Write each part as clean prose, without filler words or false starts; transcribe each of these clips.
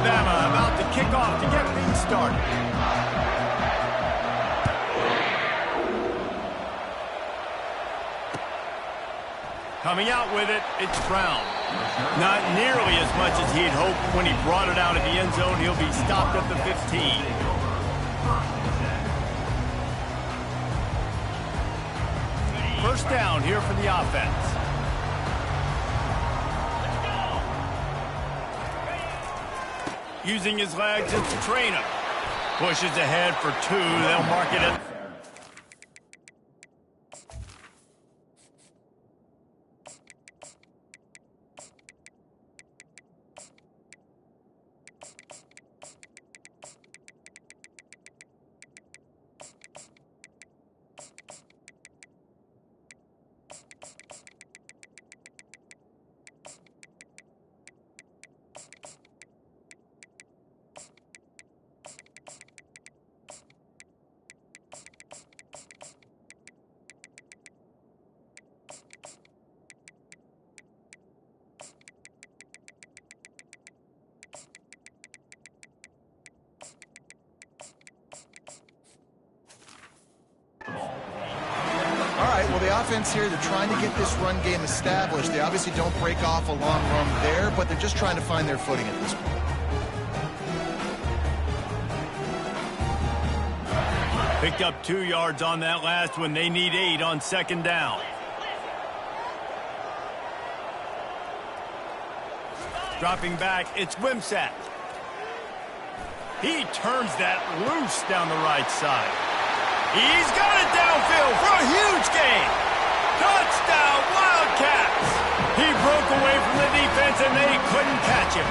Alabama about to kick off to get things started. Coming out with it, it's Brown. Not nearly as much as he'd hoped when he brought it out of the end zone. He'll be stopped at the 15. First down here for the offense. Using his legs, it's a trainer. Pushes ahead for 2. They'll mark it at... Well, the offense here, they're trying to get this run game established. They obviously don't break off a long run there, but they're just trying to find their footing at this point. Picked up 2 yards on that last one. They need 8 on second down. Dropping back, it's Wimsatt. He turns that loose down the right side. He's got it downfield for a huge gain. Touchdown, Wildcats. He broke away from the defense and they couldn't catch him.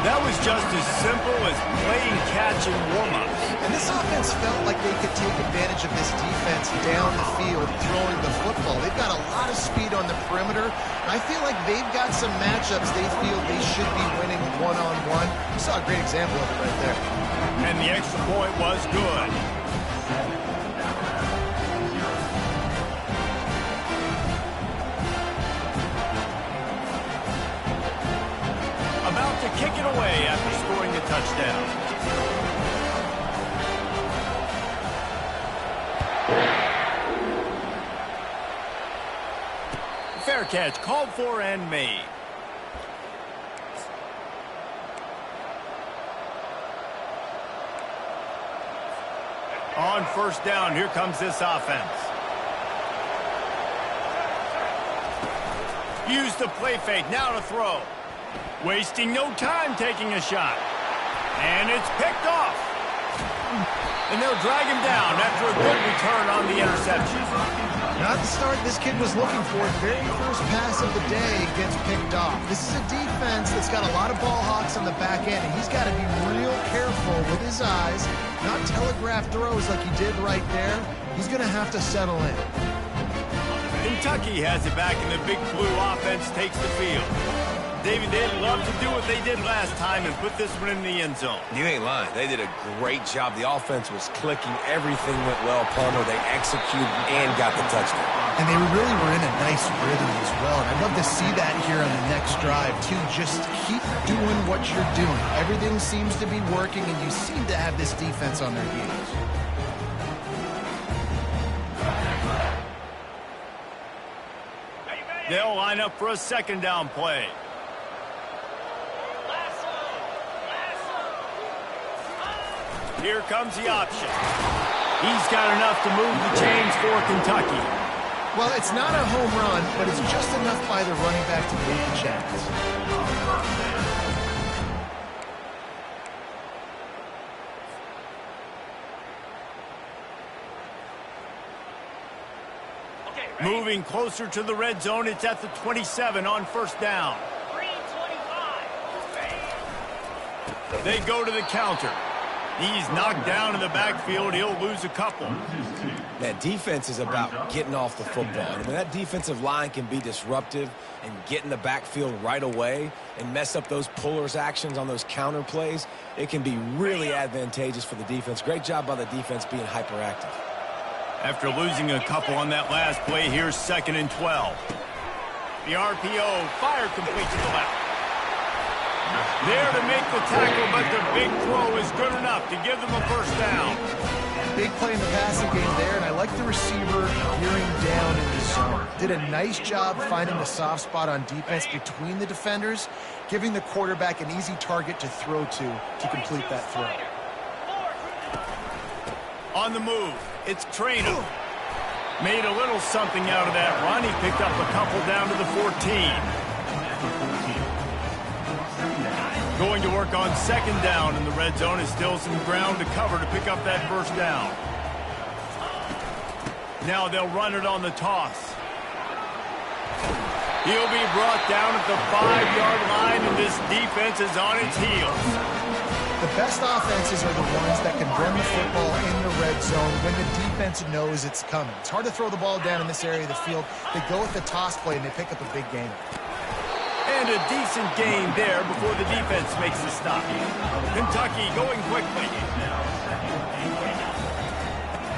That was just as simple as playing catch in warm-ups. And this offense felt like they could take advantage of this defense down the field, throwing the football. They've got a lot of speed on the perimeter. And I feel like they've got some matchups they feel they should be winning one-on-one. You saw a great example of it right there. And the extra point was good. About to kick it away after scoring a touchdown. Fair catch, called for and made. On first down, here comes this offense. Use the play fake, now to throw. Wasting no time taking a shot. And it's picked off. And they'll drag him down after a good return on the interception. Not the start this kid was looking for. The very first pass of the day gets picked off. This is a defense that's got a lot of ball hawks on the back end, and he's got to be real careful with his eyes, not telegraph throws like he did right there. He's going to have to settle in. Kentucky has it back, and the Big Blue offense takes the field. David, they'd love to do what they did last time and put this one in the end zone. You ain't lying. They did a great job. The offense was clicking. Everything went well. Palmer, they executed and got the touchdown. And they really were in a nice rhythm as well. And I'd love to see that here on the next drive, too. Just keep doing what you're doing. Everything seems to be working, and you seem to have this defense on their heels. They'll line up for a second down play. Here comes the option. He's got enough to move the chains for Kentucky. Well, it's not a home run, but it's just enough by the running back to move the chains. Moving closer to the red zone, it's at the 27 on first down. They go to the counter. He's knocked down in the backfield. He'll lose a couple. That defense is about getting off the football. And when that defensive line can be disruptive and get in the backfield right away and mess up those pullers actions on those counter plays, it can be really advantageous for the defense. Great job by the defense being hyperactive. After losing a couple on that last play, here's 2nd and 12. The RPO, fire complete to the left. There to make the tackle, but the big throw is good enough to give them a first down. Big play in the passing game there, and I like the receiver gearing down in the zone. Did a nice job finding the soft spot on defense between the defenders, giving the quarterback an easy target to throw to complete that throw. On the move, it's Trainer. Made a little something out of that run. He picked up a couple down to the 14. Going to work on second down in the red zone. Is still some ground to cover to pick up that first down. Now they'll run it on the toss. He'll be brought down at the 5-yard line, and this defense is on its heels. The best offenses are the ones that can run the football in the red zone when the defense knows it's coming. It's hard to throw the ball down in this area of the field. They go with the toss play, and they pick up a big gain. And a decent gain there before the defense makes the stop. Kentucky going quickly.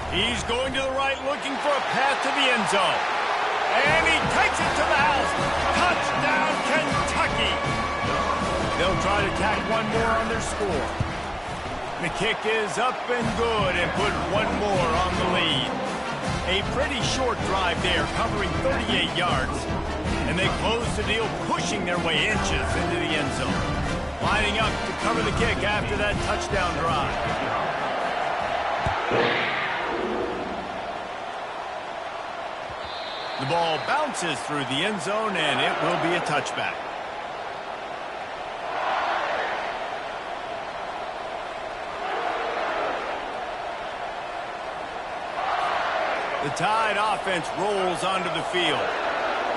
He's going to the right, looking for a path to the end zone. And he takes it to the house. Touchdown, Kentucky. They'll try to tack one more on their score. The kick is up and good and put one more on the lead. A pretty short drive there, covering 38 yards. And they close the deal, pushing their way inches into the end zone. Lining up to cover the kick after that touchdown drive. The ball bounces through the end zone, and it will be a touchback. The Tide offense rolls onto the field.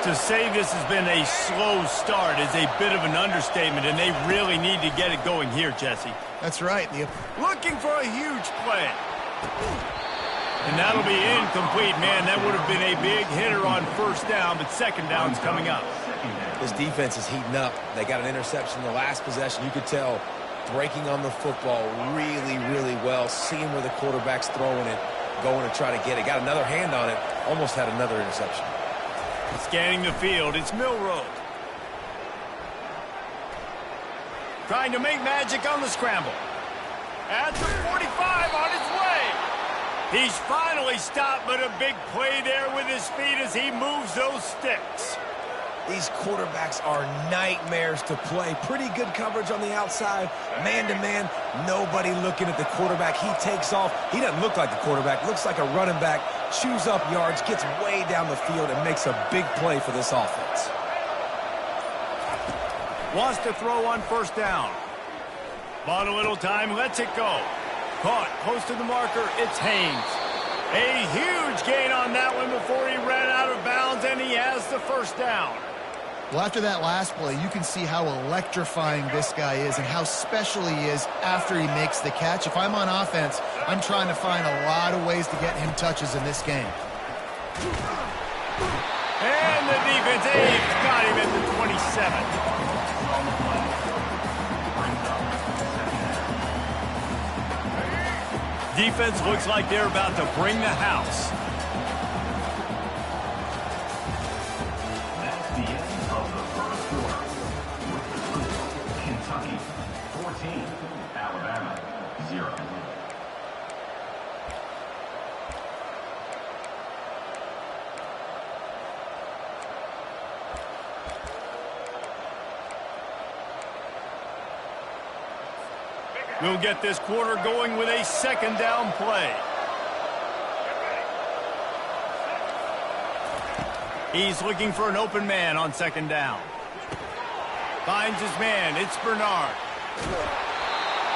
To say this has been a slow start is a bit of an understatement, and they really need to get it going here, Jesse. That's right. Looking for a huge play. And that'll be incomplete, man. That would have been a big hitter on first down, but second down's coming up. This defense is heating up. They got an interception in the last possession. You could tell breaking on the football really, really well, seeing where the quarterback's throwing it, going to try to get it. Got another hand on it, almost had another interception. Scanning the field, it's Milroe. Trying to make magic on the scramble. At the 45 on his way. He's finally stopped, but a big play there with his feet as he moves those sticks. These quarterbacks are nightmares to play. Pretty good coverage on the outside. Man-to-man, nobody looking at the quarterback. He takes off. He doesn't look like the quarterback. Looks like a running back. Chews up yards, gets way down the field, and makes a big play for this offense. Wants to throw on first down. Bought a little time, lets it go. Caught close to the marker, it's Haynes. A huge gain on that one before he ran out of bounds, and he has the first down. Well, after that last play, you can see how electrifying this guy is and how special he is after he makes the catch. If I'm on offense, I'm trying to find a lot of ways to get him touches in this game. And the defense, got him at the 27. Defense looks like they're about to bring the house. That's the end of the first quarter. With the score, Kentucky 14, Alabama 0. We'll get this quarter going with a second down play. He's looking for an open man on second down. Finds his man. It's Bernard.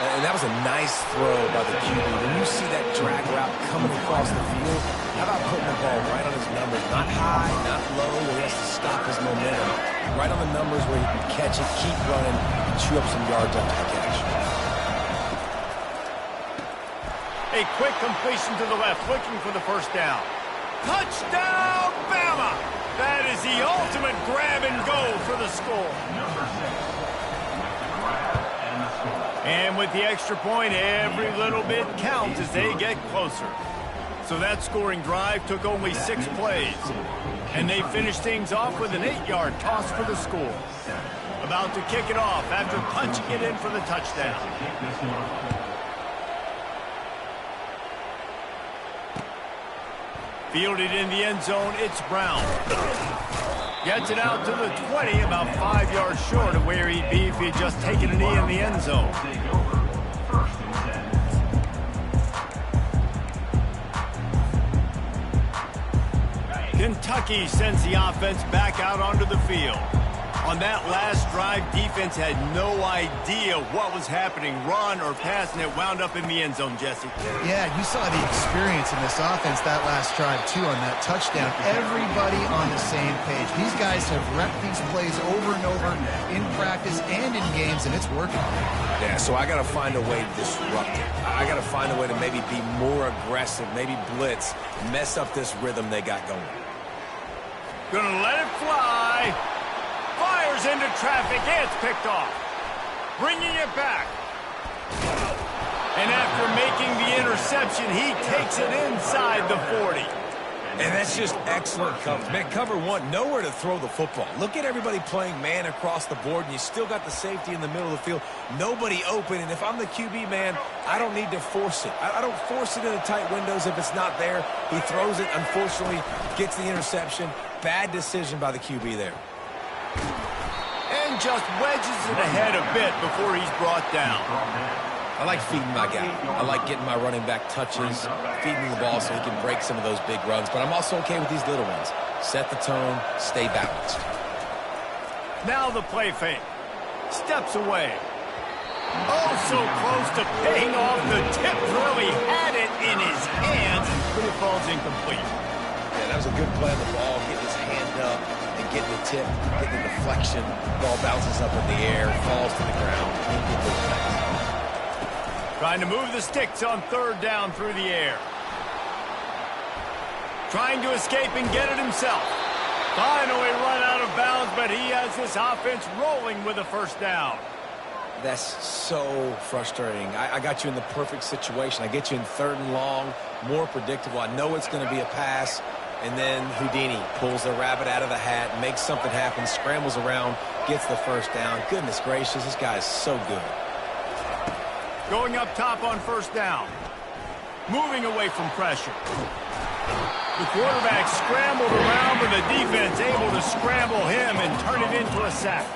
And that was a nice throw by the QB. When you see that drag route coming across the field, how about putting the ball right on his numbers? Not high, not low, where he has to stop his momentum. Right on the numbers where he can catch it, keep running, and chew up some yards after the catch. A quick completion to the left, looking for the first down. Touchdown, Bama! That is the ultimate grab and go for the score. Number 6, grab and the score. And with the extra point, every little bit counts as they get closer. So that scoring drive took only 6 plays. And they finished things off with an 8-yard toss for the score. About to kick it off after punching it in for the touchdown. Fielded in the end zone, it's Brown. Gets it out to the 20, about 5 yards short of where he'd be if he had just taken a knee in the end zone. Kentucky sends the offense back out onto the field. On that last drive, defense had no idea what was happening, run or pass, and it wound up in the end zone, Jesse. Yeah, you saw the experience in this offense that last drive, too, on that touchdown. Everybody on the same page. These guys have repped these plays over and over in practice and in games, and it's working. Yeah, so I got to find a way to disrupt it. I got to find a way to maybe be more aggressive, maybe blitz, mess up this rhythm they got going. Gonna let it fly. Fires into traffic. It's picked off. Bringing it back. And after making the interception, he takes it inside the 40. And that's just excellent coverage. Man, cover one, nowhere to throw the football. Look at everybody playing man across the board, and you still got the safety in the middle of the field. Nobody open, and if I'm the QB, man, I don't need to force it. I don't force it in the tight windows if it's not there. He throws it, unfortunately, gets the interception. Bad decision by the QB there. And just wedges it ahead a bit before he's brought down. I like feeding my guy. I like getting my running back touches, feeding the ball so he can break some of those big runs. But I'm also okay with these little ones. Set the tone, stay balanced. Now the play fake. Steps away. Oh, so close to paying off. The tip really had it in his hands, but it falls incomplete. Yeah, that was a good play on the ball, getting his hand up and getting the tip, getting the deflection. Ball bounces up in the air, falls to the ground. Can't get those things. Trying to move the sticks on 3rd down through the air. Trying to escape and get it himself. Finally run out of bounds, but he has this offense rolling with a 1st down. That's so frustrating. I got you in the perfect situation. I get you in 3rd and long, more predictable. I know it's going to be a pass, and then Houdini pulls the rabbit out of the hat, makes something happen, scrambles around, gets the 1st down. Goodness gracious, this guy is so good. Going up top on 1st down. Moving away from pressure. The quarterback scrambled around, but the defense able to scramble him and turn it into a sack.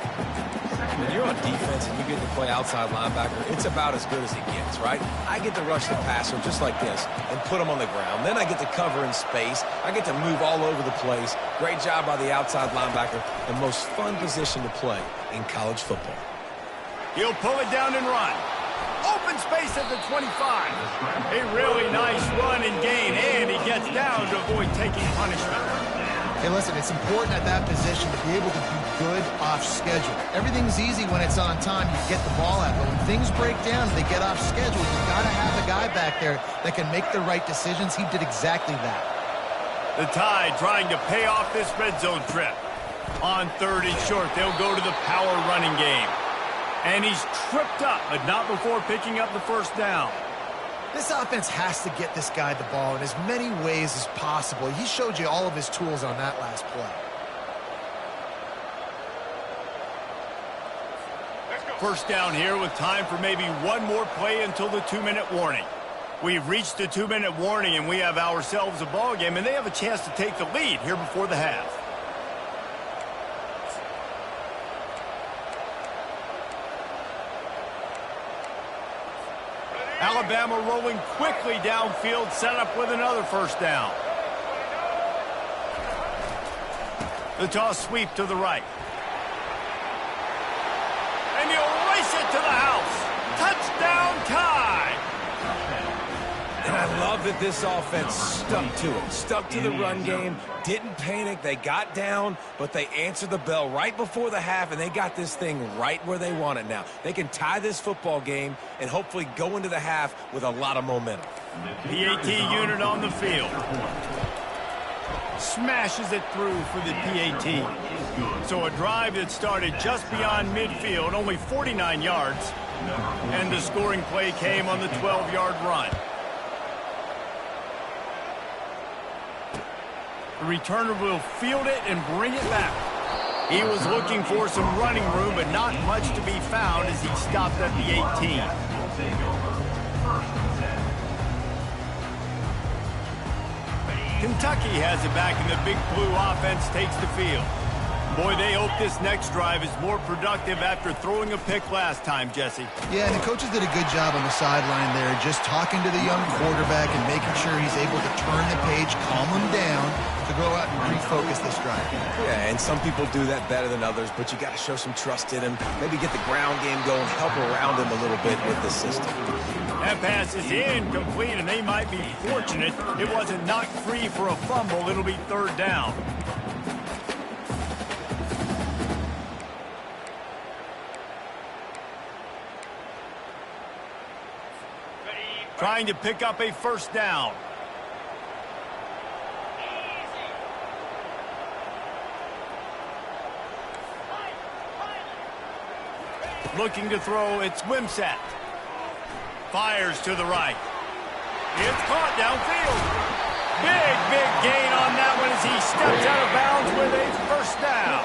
When you're on defense and you get to play outside linebacker, it's about as good as it gets, right? I get to rush the passer just like this and put him on the ground. Then I get to cover in space. I get to move all over the place. Great job by the outside linebacker. The most fun position to play in college football. He'll pull it down and run. Open space at the 25. A really nice run and gain, and he gets down to avoid taking punishment. Hey, listen, it's important at that position to be able to be good off schedule. Everything's easy when it's on time. You get the ball out. But when things break down and they get off schedule, you've got to have a guy back there that can make the right decisions. He did exactly that. The Tide trying to pay off this red zone trip. On 3rd and short, they'll go to the power running game. And he's tripped up, but not before picking up the 1st down. This offense has to get this guy the ball in as many ways as possible. He showed you all of his tools on that last play. 1st down here with time for maybe one more play until the 2-minute warning. We've reached the 2-minute warning, and we have ourselves a ball game, and they have a chance to take the lead here before the half. Alabama rolling quickly downfield, set up with another 1st down. The toss sweep to the right. And he'll race it to the house. Touchdown Tide! And I love that this offense stuck to it. Stuck to the run game, didn't panic. They got down, but they answered the bell right before the half, and they got this thing right where they want it now. They can tie this football game and hopefully go into the half with a lot of momentum. PAT unit on the field. Smashes it through for the PAT. So a drive that started just beyond midfield, only 49 yards. And the scoring play came on the 12-yard run. The returner will field it and bring it back. He was looking for some running room, but not much to be found as he stopped at the 18. Kentucky has it back, and the Big Blue offense takes the field. Boy, they hope this next drive is more productive after throwing a pick last time, Jesse. Yeah, and the coaches did a good job on the sideline there, just talking to the young quarterback and making sure he's able to turn the page, calm him down, to go out and refocus this drive. Yeah, and some people do that better than others, but you got to show some trust in him. Maybe get the ground game going, help around him a little bit with the system. That pass is incomplete, and they might be fortunate it wasn't knocked free for a fumble. It'll be third down. Trying to pick up a first down. Looking to throw, it's Wimsatt. Fires to the right. It's caught downfield. Big gain on that one as he steps out of bounds with a first down.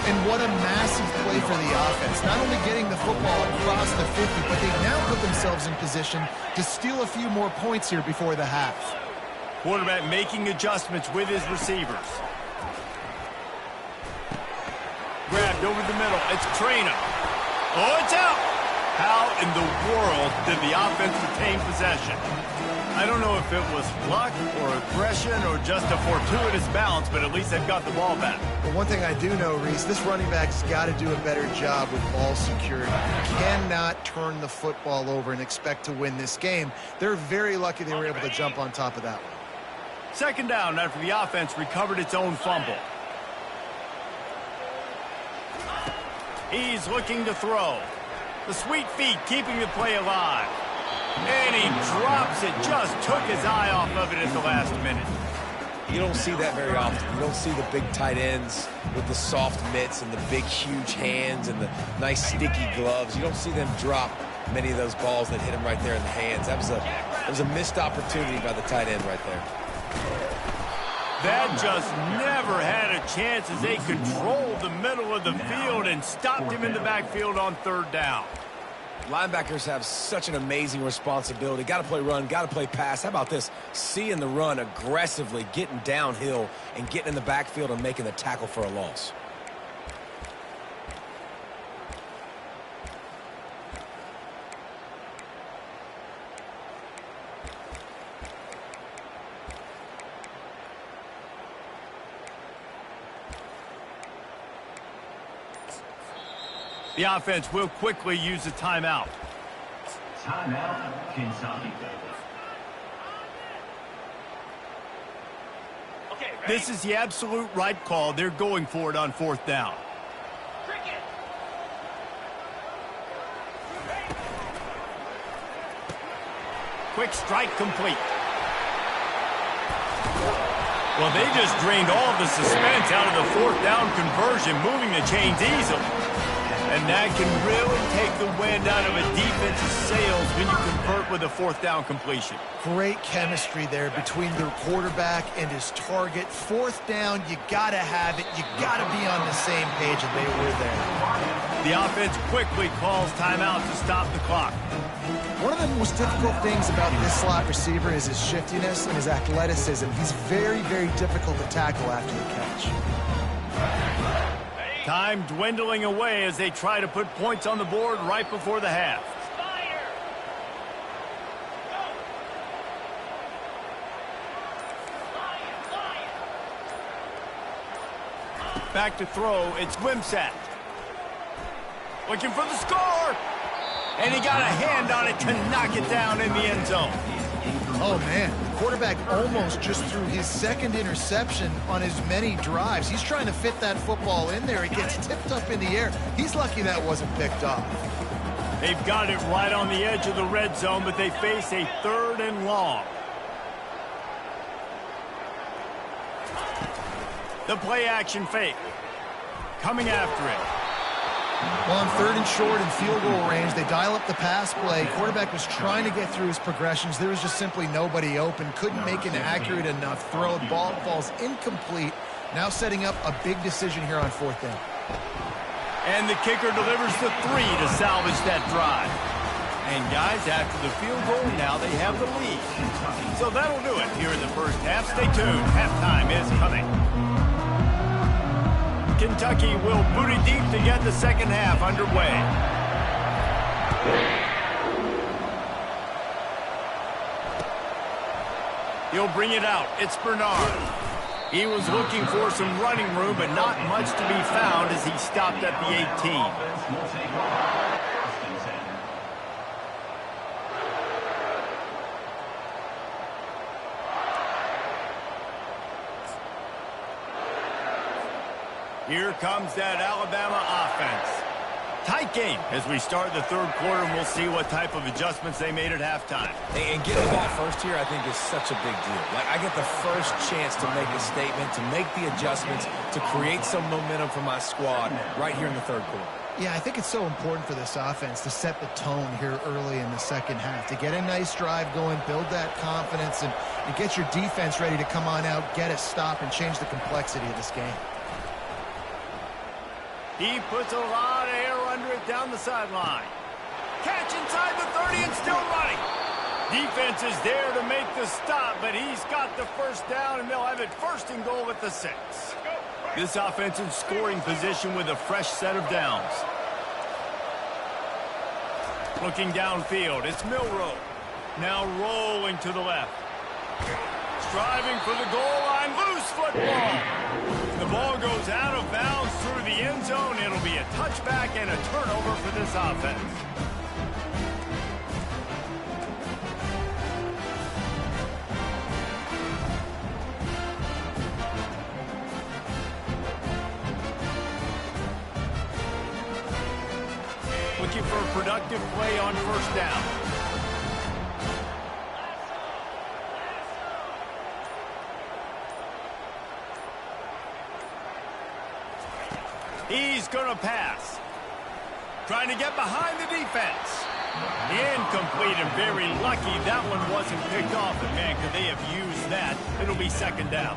And what a massive play for the offense. Not only getting the football across the 50, but they've now put themselves in position to steal a few more points here before the half. Quarterback making adjustments with his receivers. Grabbed over the middle. It's Traina. Oh, it's out. How in the world did the offense retain possession? I don't know if it was luck or aggression or just a fortuitous bounce, but at least they've got the ball back. But one thing I do know, Reese, this running back's got to do a better job with ball security. You cannot turn the football over and expect to win this game. They're very lucky they were able to jump on top of that one. Second down after the offense recovered its own fumble. He's looking to throw. The sweet feet keeping the play alive. And he drops it. Just took his eye off of it at the last minute. You don't see that very often. You don't see the big tight ends with the soft mitts and the big, huge hands and the nice, sticky gloves. You don't see them drop many of those balls that hit him right there in the hands. That was a missed opportunity by the tight end right there. That just never had a chance as they controlled the middle of the field and stopped him in the backfield on third down. Linebackers have such an amazing responsibility. Got to play run, got to play pass. How about this? Seeing the run aggressively, getting downhill, and getting in the backfield and making the tackle for a loss. The offense will quickly use a timeout. Timeout, Kentucky. This is the absolute right call. They're going for it on fourth down. Quick strike complete. Well, they just drained all of the suspense out of the fourth down conversion, moving the chains easily. And that can really take the wind out of a defense's sails when you convert with a fourth down completion. Great chemistry there between the quarterback and his target. Fourth down, you got to have it. You got to be on the same page, and they were there. The offense quickly calls timeout to stop the clock. One of the most difficult things about this slot receiver is his shiftiness and his athleticism. He's very, very difficult to tackle after the catch. Time dwindling away as they try to put points on the board right before the half. Back to throw, it's Wimsatt. Looking for the score! And he got a hand on it to knock it down in the end zone. Oh, man. The quarterback almost just threw his second interception on as many drives. He's trying to fit that football in there. It gets tipped up in the air. He's lucky that wasn't picked off. They've got it right on the edge of the red zone, but they face a third and long. The play action fake. Coming after it. Well, on 3rd and short and field goal range, they dial up the pass play. Quarterback was trying to get through his progressions. There was just simply nobody open. Couldn't make an accurate enough throw. Ball falls incomplete. Now setting up a big decision here on 4th down. And the kicker delivers the 3 to salvage that drive. And guys, after the field goal, now they have the lead. So that'll do it here in the first half. Stay tuned. Halftime is coming. Kentucky will boot it deep to get the second half underway. He'll bring it out. It's Bernard. He was looking for some running room, but not much to be found as he stopped at the 18. Here comes that Alabama offense. Tight game as we start the 3rd quarter, and we'll see what type of adjustments they made at halftime. And getting the ball first here, I think, is such a big deal. Like, I get the first chance to make a statement, to make the adjustments, to create some momentum for my squad right here in the 3rd quarter. Yeah, I think it's so important for this offense to set the tone here early in the second half, to get a nice drive going, build that confidence, and get your defense ready to come on out, get a stop, and change the complexity of this game. He puts a lot of air under it down the sideline. Catch inside the 30 and still running. Defense is there to make the stop, but he's got the first down, and they'll have it 1st and goal at the 6. This offense in scoring position with a fresh set of downs. Looking downfield, it's Milroe. Now rolling to the left. Striving for the goal line, loose football. The ball goes out of bounds through the end zone. It'll be a touchback and a turnover for this offense. Looking for a productive play on 1st down. He's going to pass. Trying to get behind the defense. Incomplete and very lucky that one wasn't picked off. But man, could they have used that? It'll be 2nd down.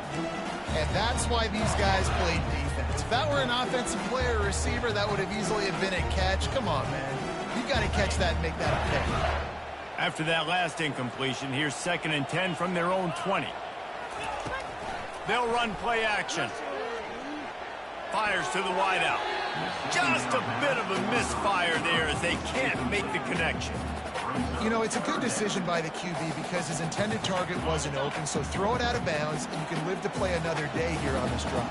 And that's why these guys played defense. If that were an offensive player or receiver, that would have easily have been a catch. Come on, man. You've got to catch that and make that a pick. After that last incompletion, here's 2nd and 10 from their own 20. They'll run play action. Fires to the wideout. Just a bit of a misfire there as they can't make the connection. You know, it's a good decision by the QB because his intended target wasn't open, so throw it out of bounds, and you can live to play another day here on this drive.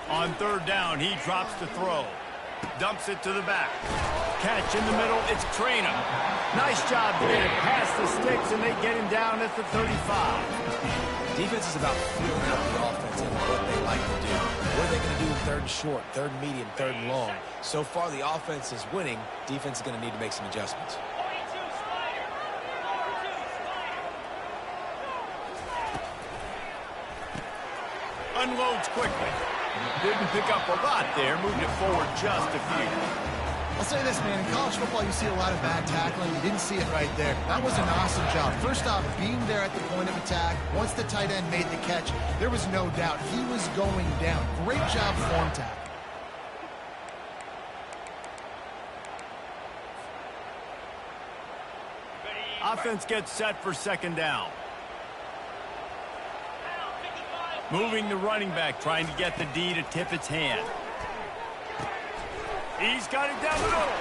On 3rd down, he drops the throw. Dumps it to the back. Catch in the middle, it's Traynor. Nice job to get it past the sticks, and they get him down at the 35. Defense is about filling up the offense and what they like to do. What are they going to do in 3rd and short, 3rd and medium, 3rd and long? So far, the offense is winning. Defense is going to need to make some adjustments. Unloads quickly. Didn't pick up a lot there. Moved it forward just a few. I'll say this, man. In college football, you see a lot of bad tackling. You didn't see it right there. That was an awesome job. First off, being there at the point of attack. Once the tight end made the catch, there was no doubt he was going down. Great job form tackle. Offense gets set for 2nd down. Moving the running back, trying to get the D to tip its hand. He's got it down the middle.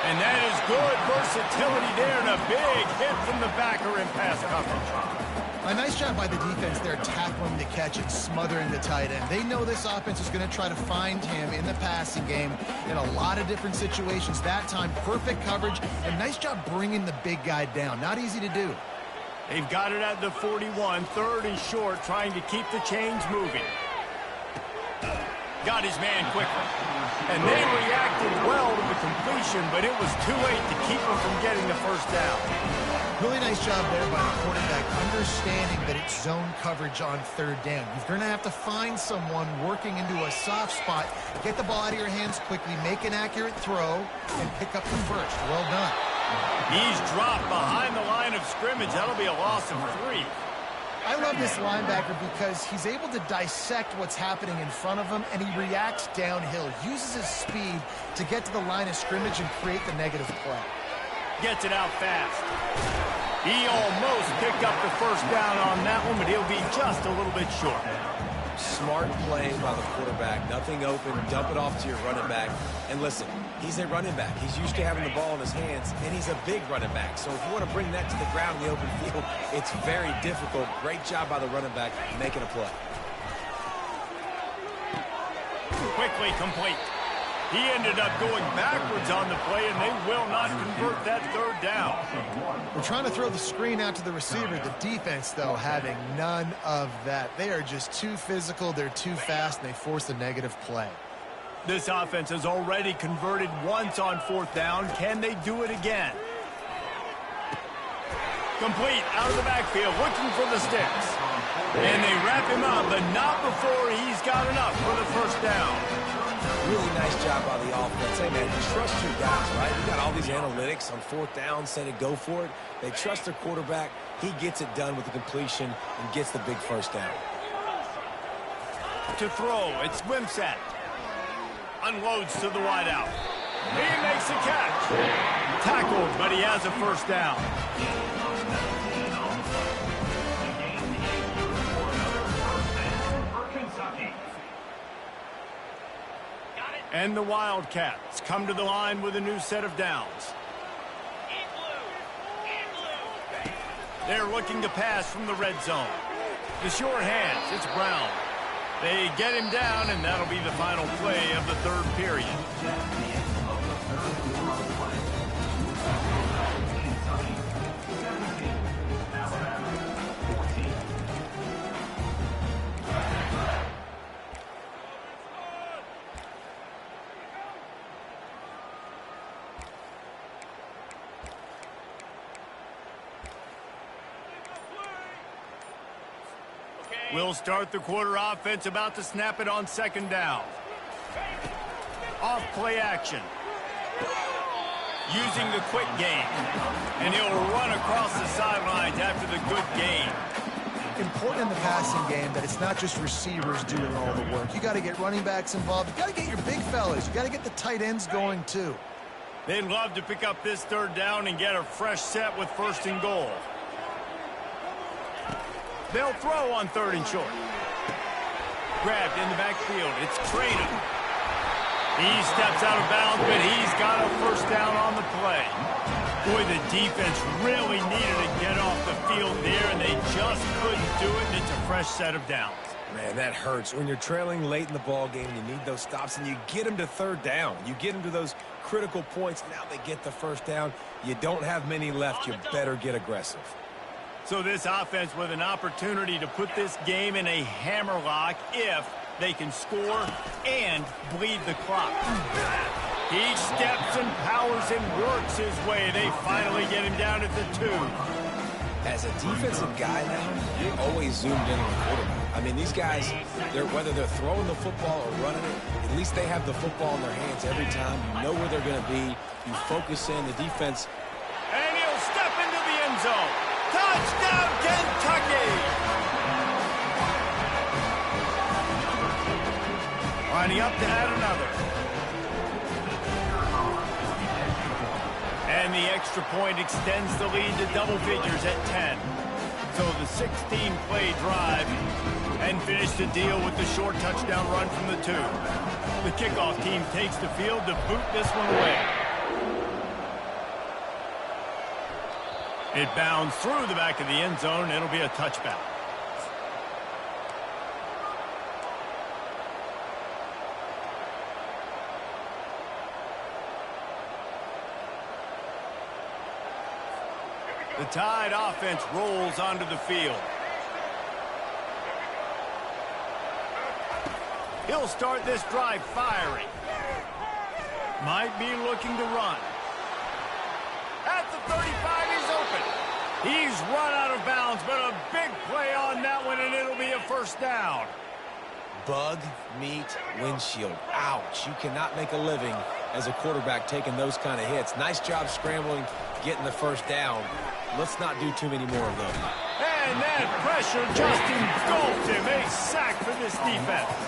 And that is good versatility there, and a big hit from the backer in pass coverage. A nice job by the defense there, tackling the catch and smothering the tight end. They know this offense is going to try to find him in the passing game in a lot of different situations. That time, perfect coverage, and nice job bringing the big guy down. Not easy to do. They've got it at the 41, 3rd and short, trying to keep the chains moving. got his man quickly. And they reacted well to the completion, but it was too late to keep him from getting the first down. Really nice job there by the quarterback, understanding that it's zone coverage on third down. You're going to have to find someone working into a soft spot, get the ball out of your hands quickly, make an accurate throw, and pick up the first. Well done. He's dropped behind the line of scrimmage. That'll be a loss of 3. I love this linebacker because he's able to dissect what's happening in front of him, and he reacts downhill, uses his speed to get to the line of scrimmage and create the negative play. Gets it out fast. He almost picked up the first down on that one, but he'll be just a little bit short. Smart play by the quarterback. Nothing open. Dump it off to your running back. And listen, he's a running back. He's used to having the ball in his hands, and he's a big running back. So if you want to bring that to the ground in the open field, it's very difficult. Great job by the running back making a play. Quickly complete. He ended up going backwards on the play, and they will not convert that third down. We're trying to throw the screen out to the receiver. The defense, though, having none of that. They are just too physical, they're too fast, and they force a negative play. This offense has already converted once on fourth down. Can they do it again? Complete out of the backfield, looking for the sticks. And they wrap him up, but not before he's got enough for the first down. Really nice job by the offense. Hey, man, trust your guys, right? You got all these analytics on fourth down, say to go for it. They trust their quarterback. He gets it done with the completion and gets the big first down. To throw, it's Wimsatt. Unloads to the wideout. He makes a catch. Tackled, but he has a first down. And the Wildcats come to the line with a new set of downs. They're looking to pass from the red zone. The short hands, it's Brown. They get him down, and that'll be the final play of the third period. We'll start the quarter offense, about to snap it on second down. Off play action. Using the quick game. And he'll run across the sidelines after the good gain. Important in the passing game that it's not just receivers doing all the work. You got to get running backs involved. You got to get your big fellas. You got to get the tight ends going too. They'd love to pick up this third down and get a fresh set with first and goal. They'll throw on third and short. Grabbed in the backfield. It's Traynor. He steps out of bounds, but he's got a first down on the play. Boy, the defense really needed to get off the field there, and they just couldn't do it, and it's a fresh set of downs. Man, that hurts. When you're trailing late in the ball game, you need those stops, and you get them to third down. You get them to those critical points. Now they get the first down. You don't have many left. You better get aggressive. So this offense with an opportunity to put this game in a hammerlock if they can score and bleed the clock. He steps and powers and works his way. They finally get him down at the 2. As a defensive guy now, you're always zoomed in on the quarterback. I mean, these guys, whether they're throwing the football or running it, at least they have the football in their hands every time. You know where they're going to be. You focus in the defense. And he'll step into the end zone. Touchdown, Kentucky! Lining up to add another. And the extra point extends the lead to double figures at 10. So the 16-play drive and finish the deal with the short touchdown run from the 2. The kickoff team takes the field to boot this one away. It bounds through the back of the end zone, and it'll be a touchback. The Tide offense rolls onto the field. He'll start this drive firing. Might be looking to run. At the 35, he's open. He's run out of bounds, but a big play on that one, and it'll be a first down. Bug, meat, windshield. Ouch. You cannot make a living as a quarterback taking those kind of hits. Nice job scrambling, getting the first down. Let's not do too many more of those. And that pressure just engulfed him. A sack for this defense.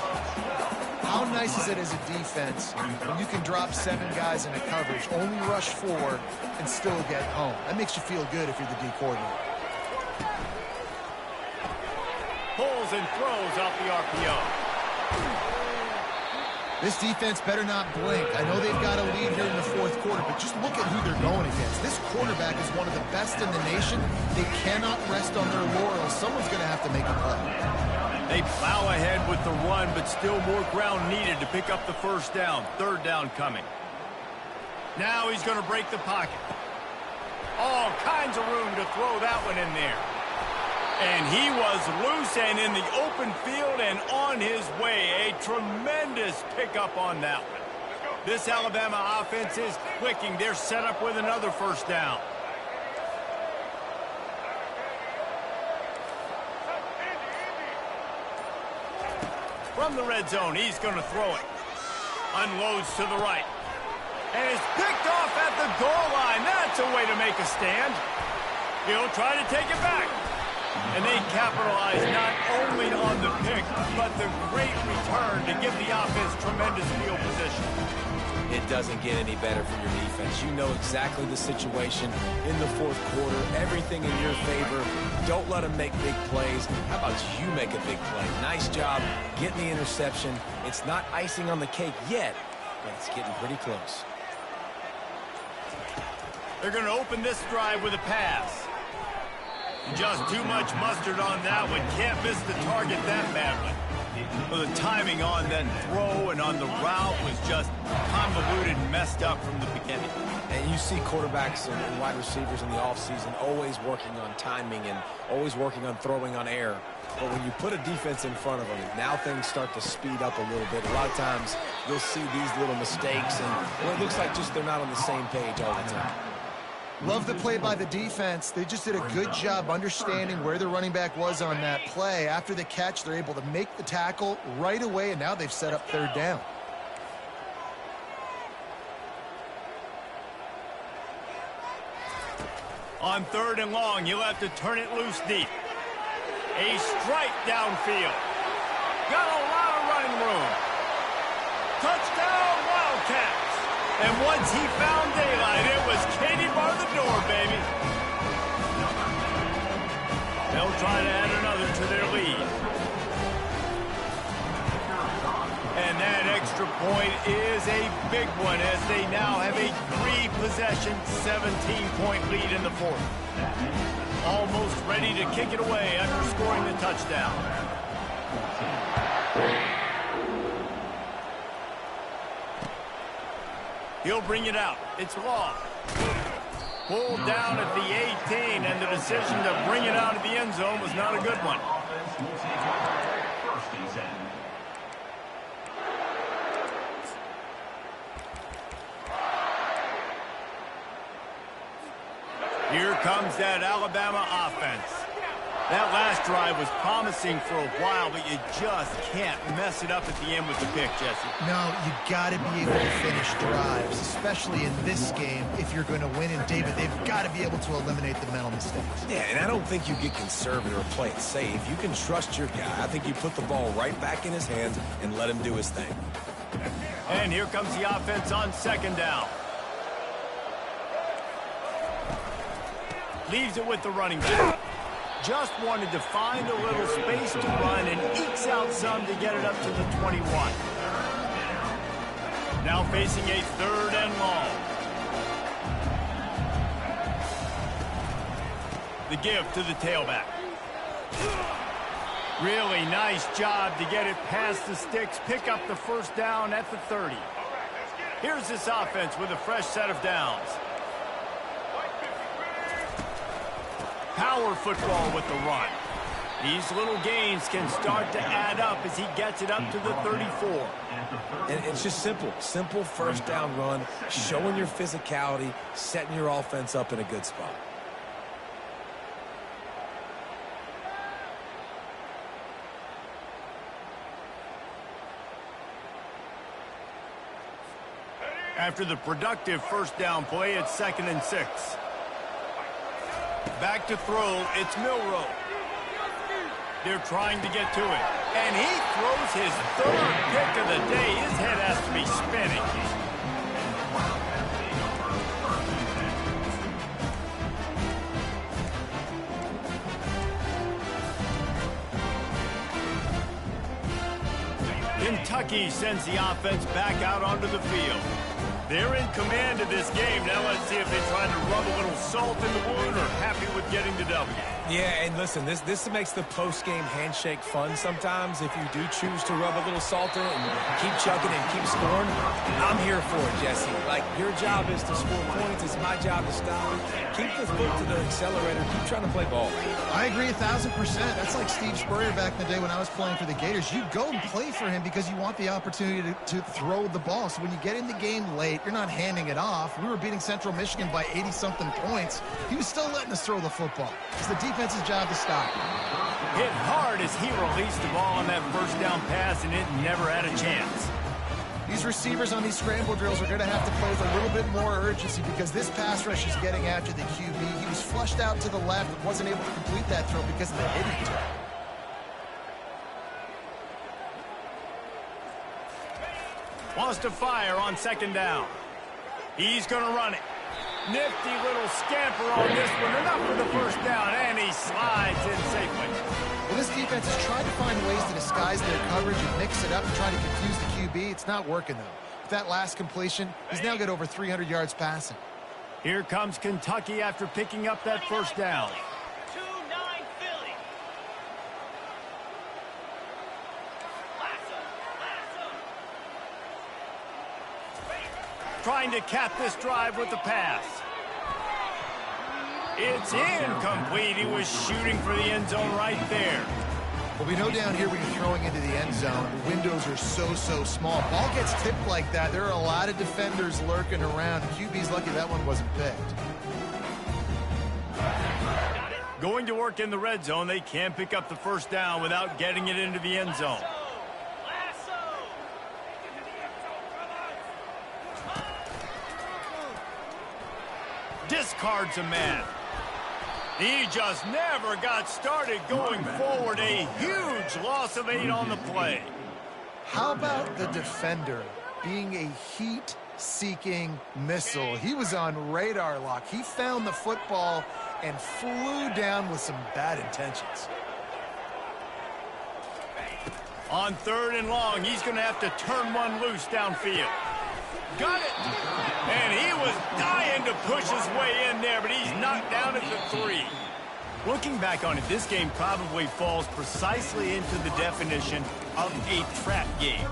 How nice is it as a defense when you can drop 7 guys in a coverage, only rush 4, and still get home? That makes you feel good if you're the D coordinator. Pulls and throws off the RPO. This defense better not blink. I know they've got a lead here in the 4th quarter, but just look at who they're going against. This quarterback is one of the best in the nation. They cannot rest on their laurels. Someone's going to have to make a play. They plow ahead with the run, but still more ground needed to pick up the first down. 3rd down coming. Now he's going to break the pocket. All kinds of room to throw that one in there. And he was loose and in the open field and on his way. A tremendous pickup on that one. This Alabama offense is clicking. They're set up with another first down. From the red zone, he's going to throw it. Unloads to the right. And is picked off at the goal line. That's a way to make a stand. He'll try to take it back. And they capitalize not only on the pick, but the great return to give the offense tremendous field position. It doesn't get any better for your defense. You know exactly the situation in the 4th quarter. Everything in your favor. Don't let them make big plays. How about you make a big play? Nice job getting the interception. It's not icing on the cake yet, but it's getting pretty close. They're going to open this drive with a pass. Just too much mustard on that one. Can't miss the target that badly. Well, the timing on that throw and on the route was just convoluted and messed up from the beginning. And you see quarterbacks and wide receivers in the offseason always working on timing and always working on throwing on air. But when you put a defense in front of them, now things start to speed up a little bit. A lot of times you'll see these little mistakes, and well, it looks like just they're not on the same page all the time. Love the play by the defense. They just did a good job understanding where the running back was on that play. After the catch, they're able to make the tackle right away, and now they've set up 3rd down. On 3rd and long, he'll have to turn it loose deep. A strike downfield. Got a lot of running room. Touchdown, Wildcats. And once he found daylight, it was Katie bar the door, baby. They'll try to add another to their lead. And that extra point is a big one as they now have a 3-possession, 17-point lead in the 4th. Almost ready to kick it away after scoring the touchdown. He'll bring it out. It's Law. Pulled down at the 18, and the decision to bring it out of the end zone was not a good one. Here comes that Alabama offense. That last drive was promising for a while, but you just can't mess it up at the end with the pick, Jesse. No, you got to be able to finish drives, especially in this game. If you're going to win, and David, they've got to be able to eliminate the mental mistakes. Yeah, and I don't think you get conservative or play it safe. You can trust your guy. I think you put the ball right back in his hands and let him do his thing. And here comes the offense on 2nd down. Leaves it with the running back. Just wanted to find a little space to run and ekes out some to get it up to the 21. Now facing a 3rd and long. The give to the tailback. Really nice job to get it past the sticks, pick up the first down at the 30. Here's this offense with a fresh set of downs. Power football with the run. These little gains can start to add up as he gets it up to the 34. And it's just simple first down run, showing your physicality, setting your offense up in a good spot. After the productive first down play, it's 2nd and 6. Back to throw, it's Milroe. They're trying to get to it. And he throws his 3rd pick of the day. His head has to be spinning. Kentucky sends the offense back out onto the field. They're in command of this game. Now let's see if they try to rub a little salt in the wound or happy with getting the W. Yeah, and listen, this makes the post-game handshake fun sometimes. If you do choose to rub a little salt in it and keep chugging and keep scoring, I'm here for it, Jesse. Like, your job is to score points. It's my job to stop. Keep the foot to the accelerator. Keep trying to play ball. I agree 1,000%. That's like Steve Spurrier back in the day when I was playing for the Gators. You go and play for him because you want the opportunity to throw the ball. So when you get in the game late, you're not handing it off. We were beating Central Michigan by 80-something points. He was still letting us throw the football. It's the defense's job to stop. Hit hard as he released the ball on that first down pass, and it never had a chance. These receivers on these scramble drills are going to have to play with a little bit more urgency because this pass rush is getting after the QB. He was flushed out to the left and wasn't able to complete that throw because of the hit he took. Wants to fire on 2nd down. He's going to run it. Nifty little scamper on this one. Enough for the first down, and he slides in safely. Well, this defense is trying to find ways to disguise their coverage and mix it up and try to confuse the QB. It's not working, though. With that last completion, he's now got over 300 yards passing. Here comes Kentucky after picking up that first down. 2-9 Philly. Trying to cap this drive with the pass. It's incomplete. He was shooting for the end zone right there. Well, we know down here when you're throwing into the end zone, the windows are so small. Ball gets tipped like that. There are a lot of defenders lurking around. QB's lucky that one wasn't picked. Going to work in the red zone. They can't pick up the first down without getting it into the end zone. Discards a man. He just never got started going forward. A huge loss of 8 on the play. How about the defender being a heat-seeking missile? He was on radar lock. He found the football and flew down with some bad intentions. On 3rd and long, he's going to have to turn one loose downfield. Got it. And he was dying to push his way in there, but he's knocked down at the 3. Looking back on it, this game probably falls precisely into the definition of a trap game.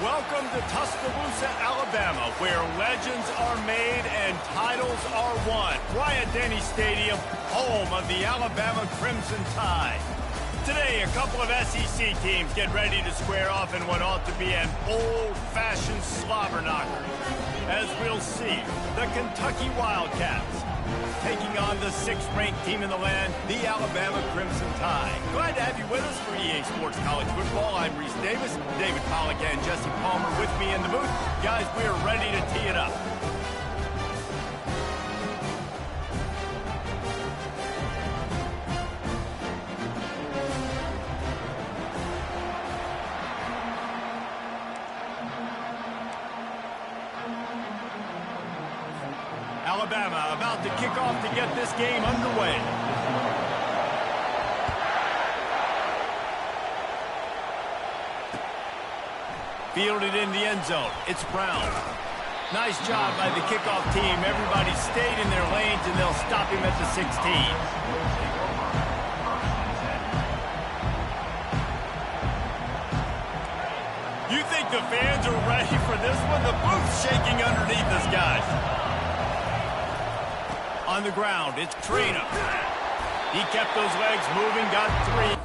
Welcome to Tuscaloosa, Alabama, where legends are made and titles are won. Bryant-Denny Stadium, home of the Alabama Crimson Tide. Today, a couple of SEC teams get ready to square off in what ought to be an old-fashioned slobber knocker. As we'll see, the Kentucky Wildcats taking on the 6th-ranked team in the land, the Alabama Crimson Tide. Glad to have you with us for EA Sports College Football. I'm Reese Davis, David Pollack and Jesse Palmer with me in the booth. Guys, we are ready to tee it up. Alabama about to kick off to get this game underway. Fielded in the end zone. It's Brown. Nice job by the kickoff team. Everybody stayed in their lanes, and they'll stop him at the 16. You think the fans are ready for this one? The booth's shaking underneath us, guys. On the ground, it's Trina. He kept those legs moving, got 3.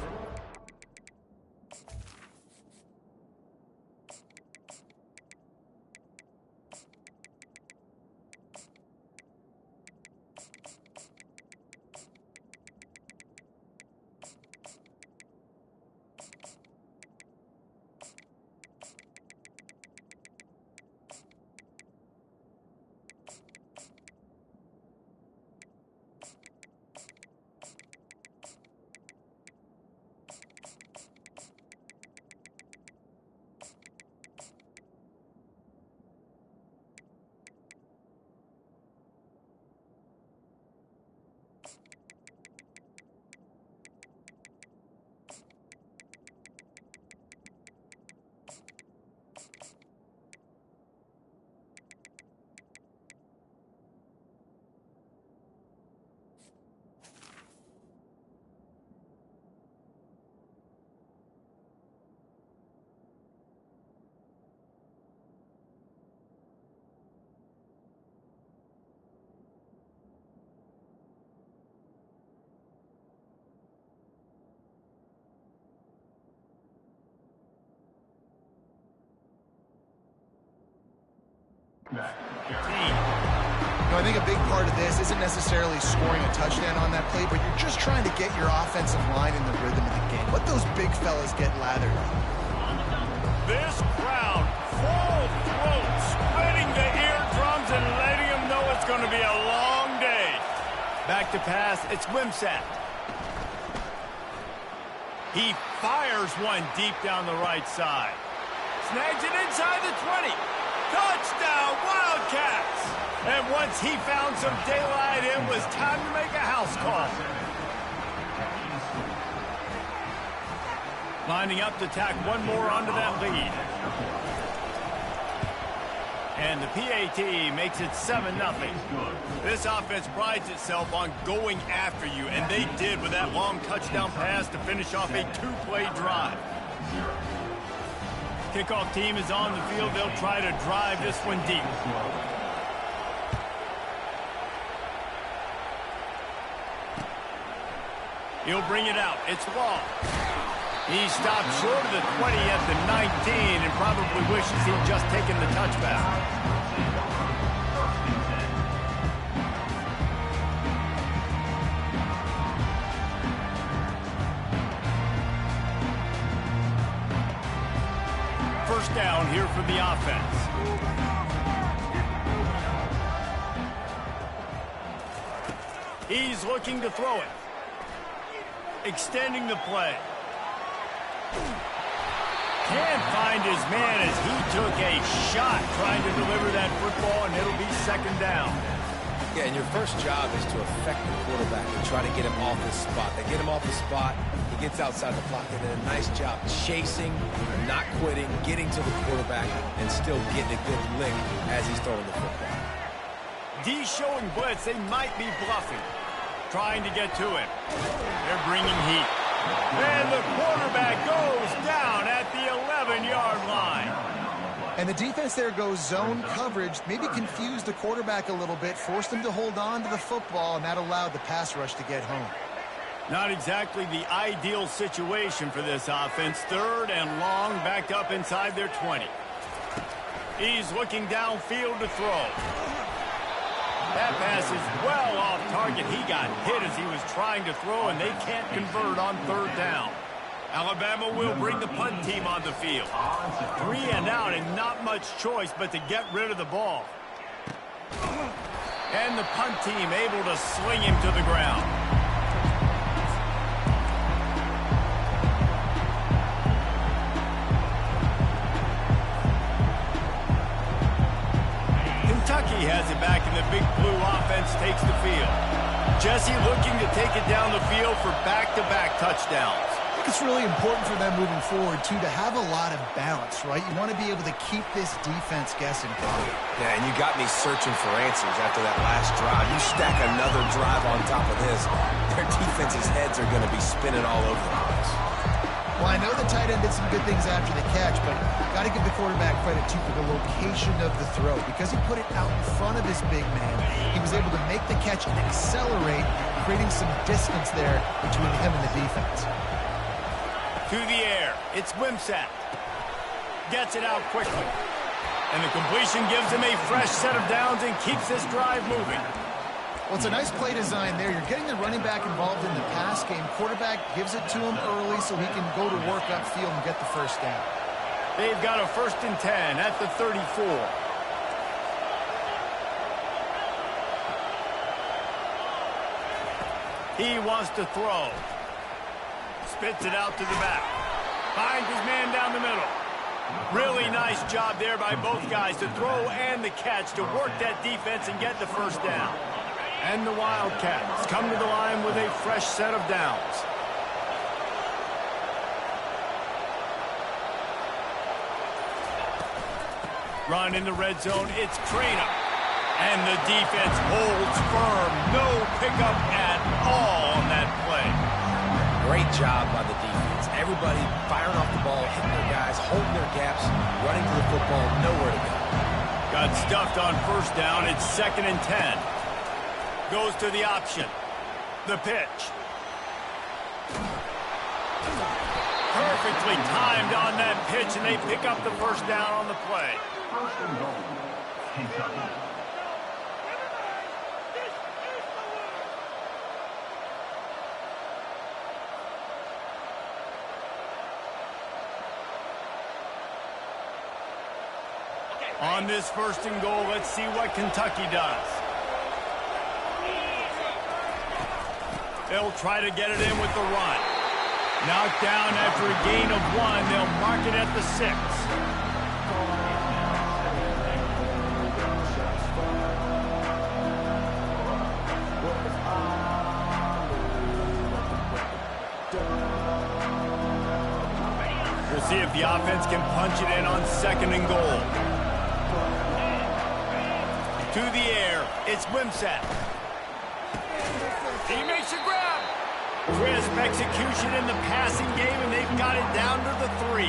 I think a big part of this isn't necessarily scoring a touchdown on that play, but you're just trying to get your offensive line in the rhythm of the game. Let those big fellas get lathered up. This crowd, full throat, spreading the eardrums and letting them know it's going to be a long day. Back to pass, it's Wimsatt. He fires one deep down the right side. Snags it inside the 20. Touchdown, Wildcats! And once he found some daylight, it was time to make a house call. Lining up to tack one more onto that lead. And the PAT makes it 7-0. This offense prides itself on going after you, and they did with that long touchdown pass to finish off a 2-play drive. Kickoff team is on the field. They'll try to drive this one deep. He'll bring it out. It's Law. He stopped short of the 20 at the 19 and probably wishes he'd just taken the touchback. First down here for the offense. He's looking to throw it. Extending the play. Can't find his man as he took a shot trying to deliver that football, and it'll be 2nd down. Yeah, and your first job is to affect the quarterback and try to get him off his spot. They get him off the spot, he gets outside the pocket, and a nice job chasing, not quitting, getting to the quarterback, and still getting a good lick as he's throwing the football. D showing blitz. They might be bluffing. Trying to get to him. They're bringing heat. And the quarterback goes down at the 11-yard line. And the defense there goes zone coverage, maybe confused the quarterback a little bit, forced him to hold on to the football, and that allowed the pass rush to get home. Not exactly the ideal situation for this offense. 3rd and long, backed up inside their 20. He's looking downfield to throw. That pass is well off target. He got hit as he was trying to throw, and they can't convert on 3rd down. Alabama will bring the punt team on the field. 3 and out, and not much choice but to get rid of the ball. And the punt team able to sling him to the ground. Kentucky has it back, and the Big Blue offense takes the field. Jesse looking to take it down the field for back-to-back touchdowns. I think it's really important for them moving forward, too, to have a lot of balance, right? You want to be able to keep this defense guessing. Yeah, and you got me searching for answers after that last drive. You stack another drive on top of this, their defense's heads are going to be spinning all over the place. Well, I know the tight end did some good things after the catch, but got to give the quarterback credit, too, for the location of the throw. Because he put it out in front of his big man, he was able to make the catch and accelerate, creating some distance there between him and the defense. To the air, it's Wimsatt. Gets it out quickly. And the completion gives him a fresh set of downs and keeps this drive moving. Well, it's a nice play design there. You're getting the running back involved in the pass game. Quarterback gives it to him early so he can go to work upfield and get the first down. They've got a 1st and 10 at the 34. He wants to throw. Spits it out to the back. Finds his man down the middle. Really nice job there by both guys to throw and the catch to work that defense and get the first down. And the Wildcats come to the line with a fresh set of downs. Run in the red zone, it's Trainer. And the defense holds firm. No pickup at all on that play. Great job by the defense. Everybody firing off the ball, hitting their guys, holding their gaps, running to the football, nowhere to go. Got stuffed on 1st down. It's 2nd and 10. Goes to the option. The pitch. Perfectly timed on that pitch, and they pick up the first down on the play. 1st and goal, Kentucky. On this 1st and goal, let's see what Kentucky does. They'll try to get it in with the run. Knocked down after a gain of 1. They'll mark it at the 6. We'll see if the offense can punch it in on 2nd and goal. To the air, it's Wimsatt. He makes a grab. Crisp execution in the passing game, and they've got it down to the 3.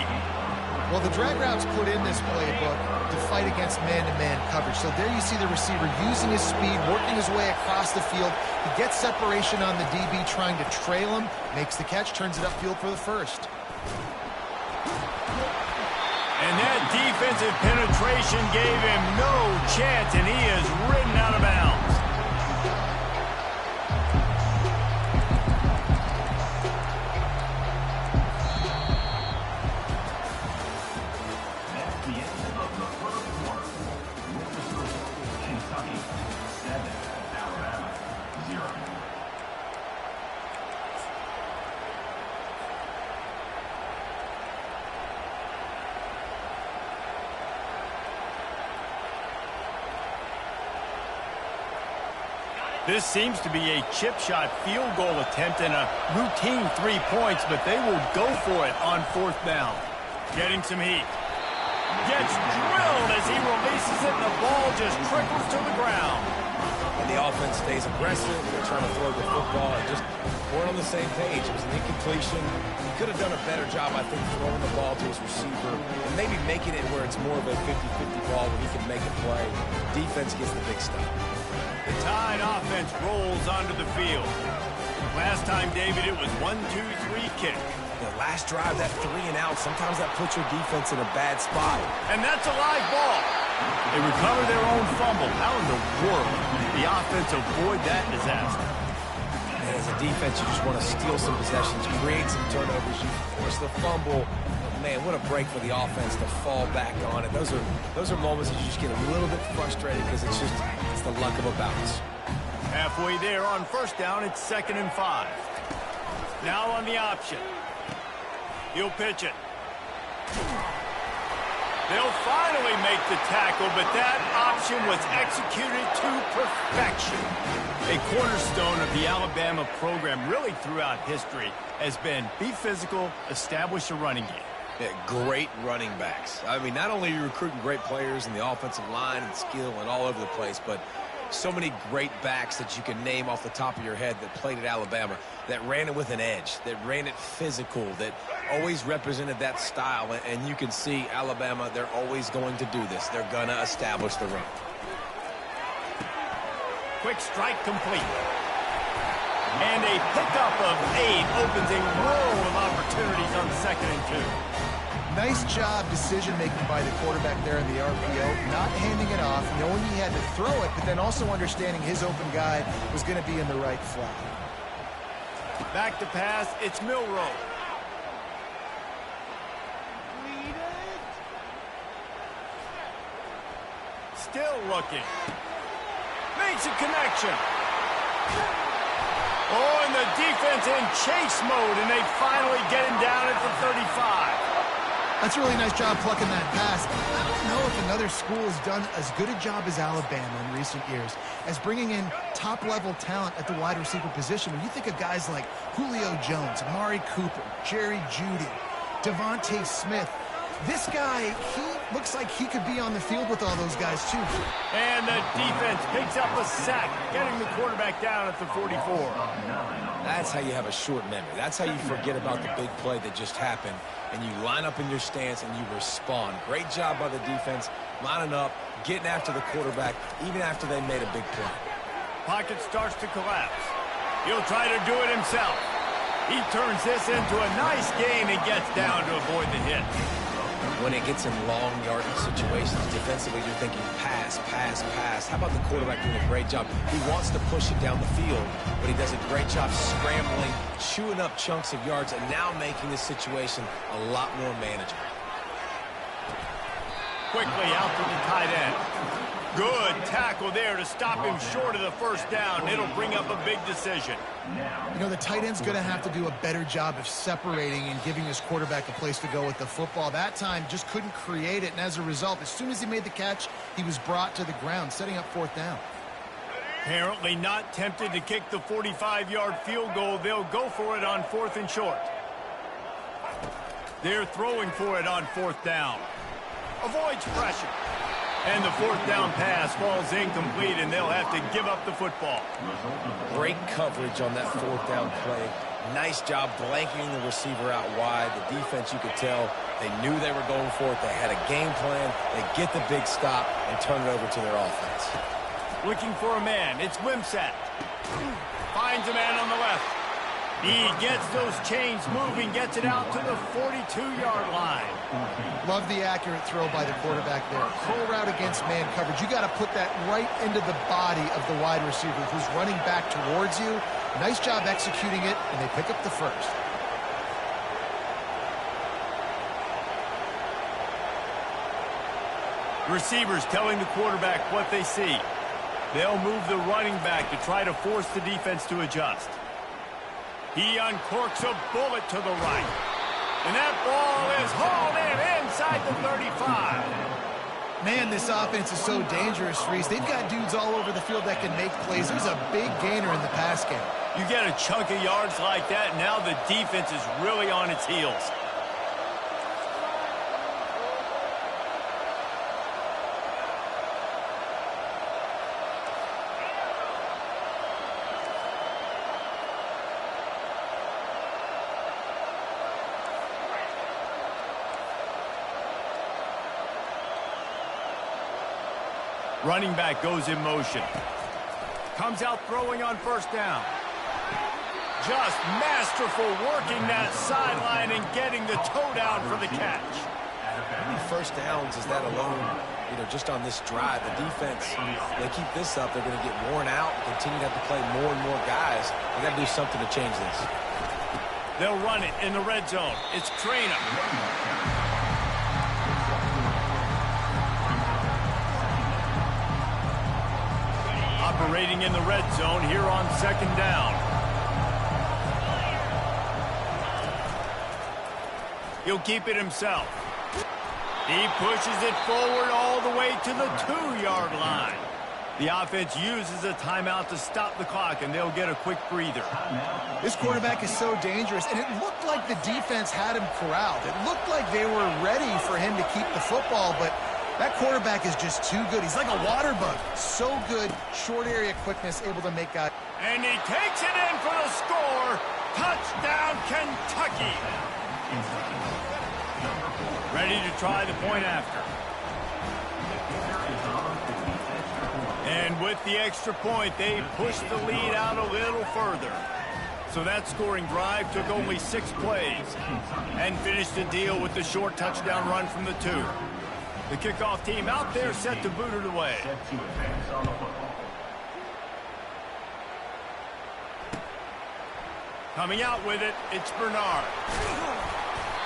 Well, the drag routes put in this playbook to fight against man-to-man coverage. So there you see the receiver using his speed, working his way across the field. He gets separation on the DB, trying to trail him, makes the catch, turns it upfield for the first. And that defensive penetration gave him no chance, and he is ridden out of bounds. That's the end of the 1st quarter. With the score, Kentucky 7, Alabama 0. This seems to be a chip shot field goal attempt and a routine 3 points, but they will go for it on 4th down. Getting some heat. Gets drilled as he releases it, and the ball just trickles to the ground. and the offense stays aggressive. They're trying to throw the football and just weren't on the same page. It was an incompletion. He could have done a better job, I think, throwing the ball to his receiver and maybe making it where it's more of a 50-50 ball where he can make a play. Defense gets the big stop. The Tide offense rolls onto the field. Last time, David, it was 1-2-3 kick. The last drive, that 3 and out, sometimes that puts your defense in a bad spot. And that's a live ball. They recover their own fumble. How in the world did the offense avoid that disaster? And as a defense, you just want to steal some possessions, create some turnovers, you force the fumble. Man, what a break for the offense to fall back on it. Those are moments that you just get a little bit frustrated because it's the luck of a bounce. Halfway there on first down, it's 2nd and 5. Now on the option. He'll pitch it. They'll finally make the tackle, but that option was executed to perfection. A cornerstone of the Alabama program really throughout history has been be physical, establish a running game. Yeah, great running backs. I mean, not only are you recruiting great players in the offensive line and skill and all over the place, but so many great backs that you can name off the top of your head that played at Alabama, that ran it with an edge, that ran it physical, that always represented that style. And you can see Alabama, they're always going to do this. They're going to establish the run. Quick strike complete. And a pickup of 8 opens a row of opportunities on 2nd and 2. Nice job decision-making by the quarterback there in the RPO, not handing it off, knowing he had to throw it, but then also understanding his open guy was going to be in the right flat. Back to pass, it's Milroe. Still looking. Makes a connection. Oh, and the defense in chase mode, and they finally get him down at the 35. That's a really nice job plucking that pass. I don't know if another school has done as good a job as Alabama in recent years as bringing in top-level talent at the wide receiver position. When you think of guys like Julio Jones, Amari Cooper, Jerry Jeudy, Devontae Smith, this guy, he looks like he could be on the field with all those guys, too. And the defense picks up a sack, getting the quarterback down at the 44. That's how you have a short memory. That's how you forget about the big play that just happened, and you line up in your stance and you respond. Great job by the defense, lining up, getting after the quarterback, even after they made a big play. Pocket starts to collapse. He'll try to do it himself. He turns this into a nice gain and gets down to avoid the hit. When it gets in long yardage situations, defensively, you're thinking pass, pass, pass. How about the quarterback doing a great job? He wants to push it down the field, but he does a great job scrambling, chewing up chunks of yards, and now making this situation a lot more manageable. Quickly out to the tight end. Good tackle there to stop him short of the first down. It'll bring up a big decision. You know, the tight end's going to have to do a better job of separating and giving his quarterback a place to go with the football. That time just couldn't create it, and as a result, as soon as he made the catch, he was brought to the ground, setting up 4th down. Apparently not tempted to kick the 45-yard field goal. They'll go for it on 4th and short. They're throwing for it on 4th down. Avoids pressure. And the 4th down pass falls incomplete, and they'll have to give up the football. Great coverage on that 4th down play. Nice job blanketing the receiver out wide. The defense, you could tell, they knew they were going for it. They had a game plan. They get the big stop and turn it over to their offense. Looking for a man. It's Wimsatt. Finds a man on the left. He gets those chains moving, gets it out to the 42-yard line. Love the accurate throw by the quarterback there. Curl route against man coverage. You got to put that right into the body of the wide receiver who's running back towards you. Nice job executing it, and they pick up the first. Receivers telling the quarterback what they see. They'll move the running back to try to force the defense to adjust. He uncorks a bullet to the right. And that ball is hauled in inside the 35. Man, this offense is so dangerous, Reese. They've got dudes all over the field that can make plays. There's a big gainer in the pass game. You get a chunk of yards like that, now the defense is really on its heels. Running back goes in motion. Comes out throwing on first down. Just masterful working that sideline and getting the toe down for the catch. How many first downs is that alone, just on this drive? The defense, they keep this up, they're going to get worn out, continue to have to play more and more guys. They got to do something to change this. They'll run it in the red zone. It's Trainer. Operating in the red zone here on second down. He'll keep it himself. He pushes it forward all the way to the 2-yard line. The offense uses a timeout to stop the clock, and they'll get a quick breather. This quarterback is so dangerous, and it looked like the defense had him corralled. It looked like they were ready for him to keep the football, but that quarterback is just too good. He's like a water bug. So good, short area quickness, able to make guys. And he takes it in for the score. Touchdown, Kentucky. Ready to try the point after. And with the extra point, they push the lead out a little further. So that scoring drive took only 6 plays and finished the deal with the short touchdown run from the 2. The kickoff team out there set to boot it away. Coming out with it, it's Bernard.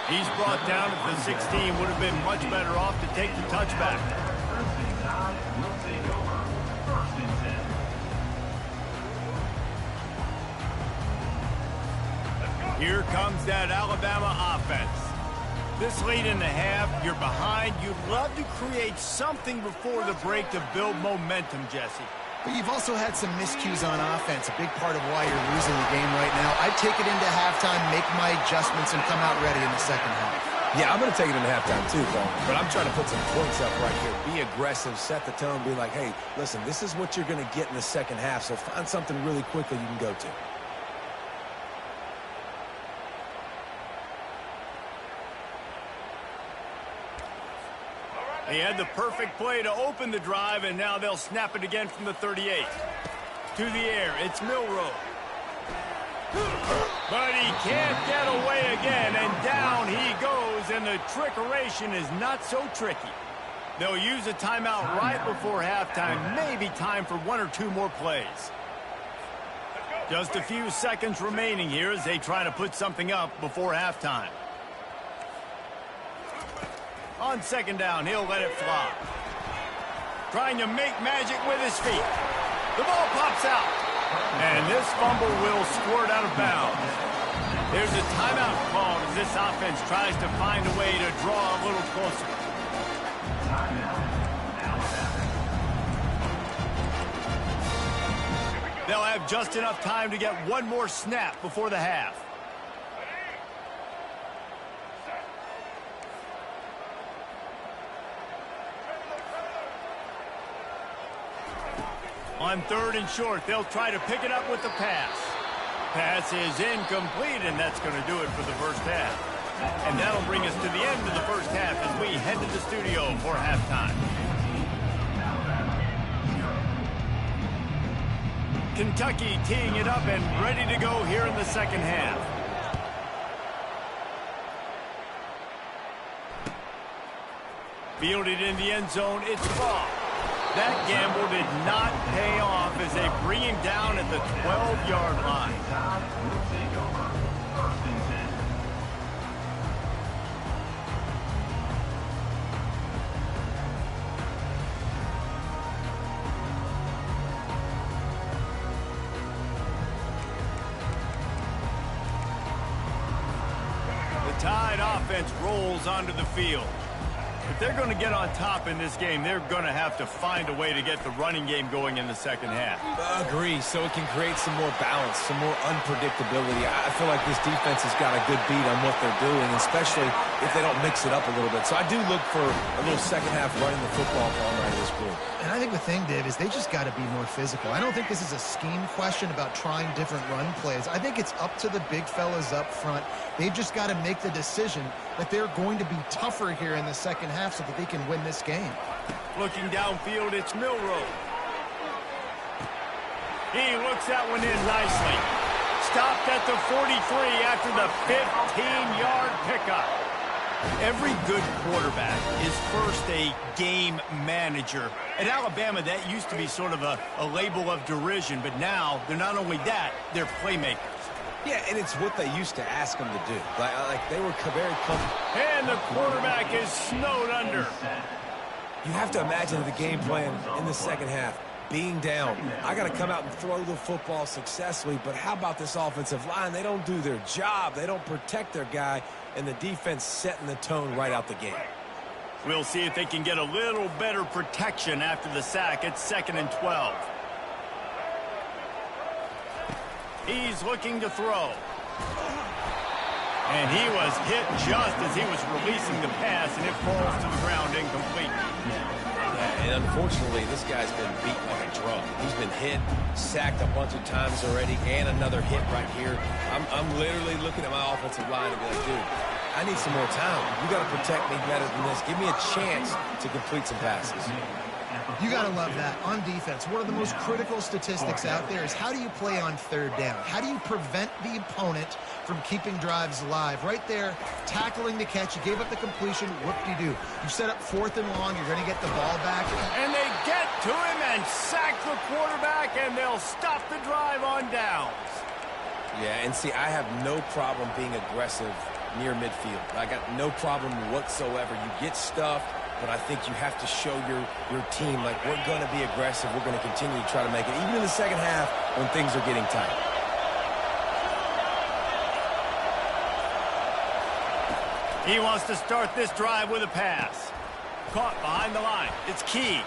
He's brought down at the 16. Would have been much better off to take the touchback. Here comes that Alabama offense. This late in the half, you're behind. You'd love to create something before the break to build momentum, Jesse. But you've also had some miscues on offense, a big part of why you're losing the game right now. I'd take it into halftime, make my adjustments, and come out ready in the second half. Yeah, I'm going to take it into halftime too, Paul. But I'm trying to put some points up right here. Be aggressive, set the tone, be like, hey, listen, this is what you're going to get in the second half, so find something really quickly you can go to. They had the perfect play to open the drive, and now they'll snap it again from the 38. To the air, it's Milroe. But he can't get away again, and down he goes, and the trickeration is not so tricky. They'll use a timeout right before halftime, maybe time for 1 or 2 more plays. Just a few seconds remaining here as they try to put something up before halftime. On second down, he'll let it fly. Trying to make magic with his feet. The ball pops out. And this fumble will squirt out of bounds. There's a timeout called as this offense tries to find a way to draw a little closer. They'll have just enough time to get one more snap before the half. On third and short, they'll try to pick it up with the pass. Pass is incomplete, and that's going to do it for the first half. And that'll bring us to the end of the first half as we head to the studio for halftime. Kentucky teeing it up and ready to go here in the second half. Fielded in the end zone, it's Ball. That gamble did not pay off as they bring him down at the 12-yard line. The Tide offense rolls onto the field. If they're going to get on top in this game, they're going to have to find a way to get the running game going in the second half. Agree, so it can create some more balance, some more unpredictability. I feel like this defense has got a good beat on what they're doing, especially if they don't mix it up a little bit. So I do look for a little second half running the football ball out of this group. And I think the thing, Dave, is they just got to be more physical. I don't think this is a scheme question about trying different run plays. I think it's up to the big fellas up front. They've just got to make the decision that they're going to be tougher here in the second half. half so that they can win this game. Looking downfield, it's Milrow. He looks that one in nicely. Stopped at the 43 after the 15-yard pickup. Every good quarterback is first a game manager. At Alabama, that used to be sort of a label of derision, but now they're not only that, they're playmakers. Yeah, and it's what they used to ask them to do. Like they were very comfortable. And the quarterback is snowed under. You have to imagine the game plan in the second half. Being down, I got to come out and throw the football successfully, but how about this offensive line? They don't do their job. They don't protect their guy, and the defense setting the tone right out the gate. We'll see if they can get a little better protection after the sack. It's 2nd and 12. He's looking to throw. And he was hit just as he was releasing the pass, and it falls to the ground incomplete. And unfortunately, this guy's been beat like a drum. He's been hit, sacked a bunch of times already, and another hit right here. I'm literally looking at my offensive line and be like, dude, I need some more time. You got to protect me better than this. Give me a chance to complete some passes. You got to love that. On defense, one of the most critical statistics out there is how do you play on third down? How do you prevent the opponent from keeping drives alive? Right there, tackling the catch. You gave up the completion. What do you do? You set up 4th and long. You're going to get the ball back. And they get to him and sack the quarterback, and they'll stop the drive on downs. Yeah, and see, I have no problem being aggressive near midfield. I got no problem whatsoever. You get stuffed, but I think you have to show your team, like, we're going to be aggressive. We're going to continue to try to make it, even in the second half when things are getting tight. He wants to start this drive with a pass. Caught behind the line. It's Key.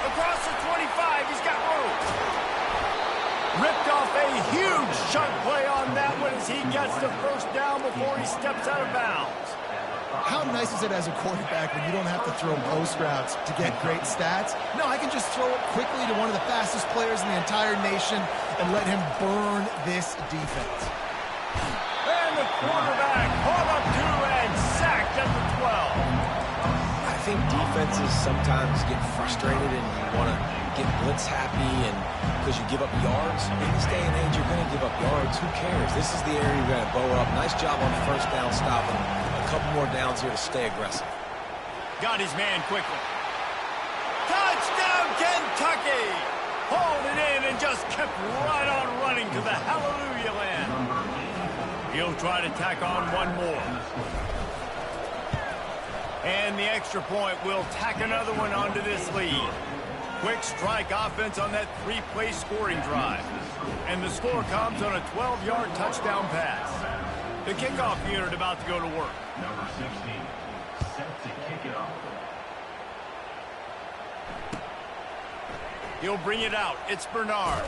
Across the 25, he's got room. Ripped off a huge chunk play on that one as he gets the first down before he steps out of bounds. How nice is it as a quarterback when you don't have to throw post routes to get great stats? No, I can just throw it quickly to one of the fastest players in the entire nation and let him burn this defense. And the quarterback caught up to and sacked at the 12. I think defenses sometimes get frustrated and you want to get blitz happy and because you give up yards. In this day and age, you're going to give up yards. Who cares? This is the area you're going to bow up. Nice job on the first down stopping. A couple more downs here to stay aggressive. Got his man quickly. Touchdown, Kentucky! Hauled it in and just kept right on running to the hallelujah land. He'll try to tack on one more. And the extra point will tack another one onto this lead. Quick strike offense on that 3-play scoring drive. And the score comes on a 12-yard touchdown pass. The kickoff unit about to go to work. Number 16, set to kick it off. He'll bring it out. It's Bernard.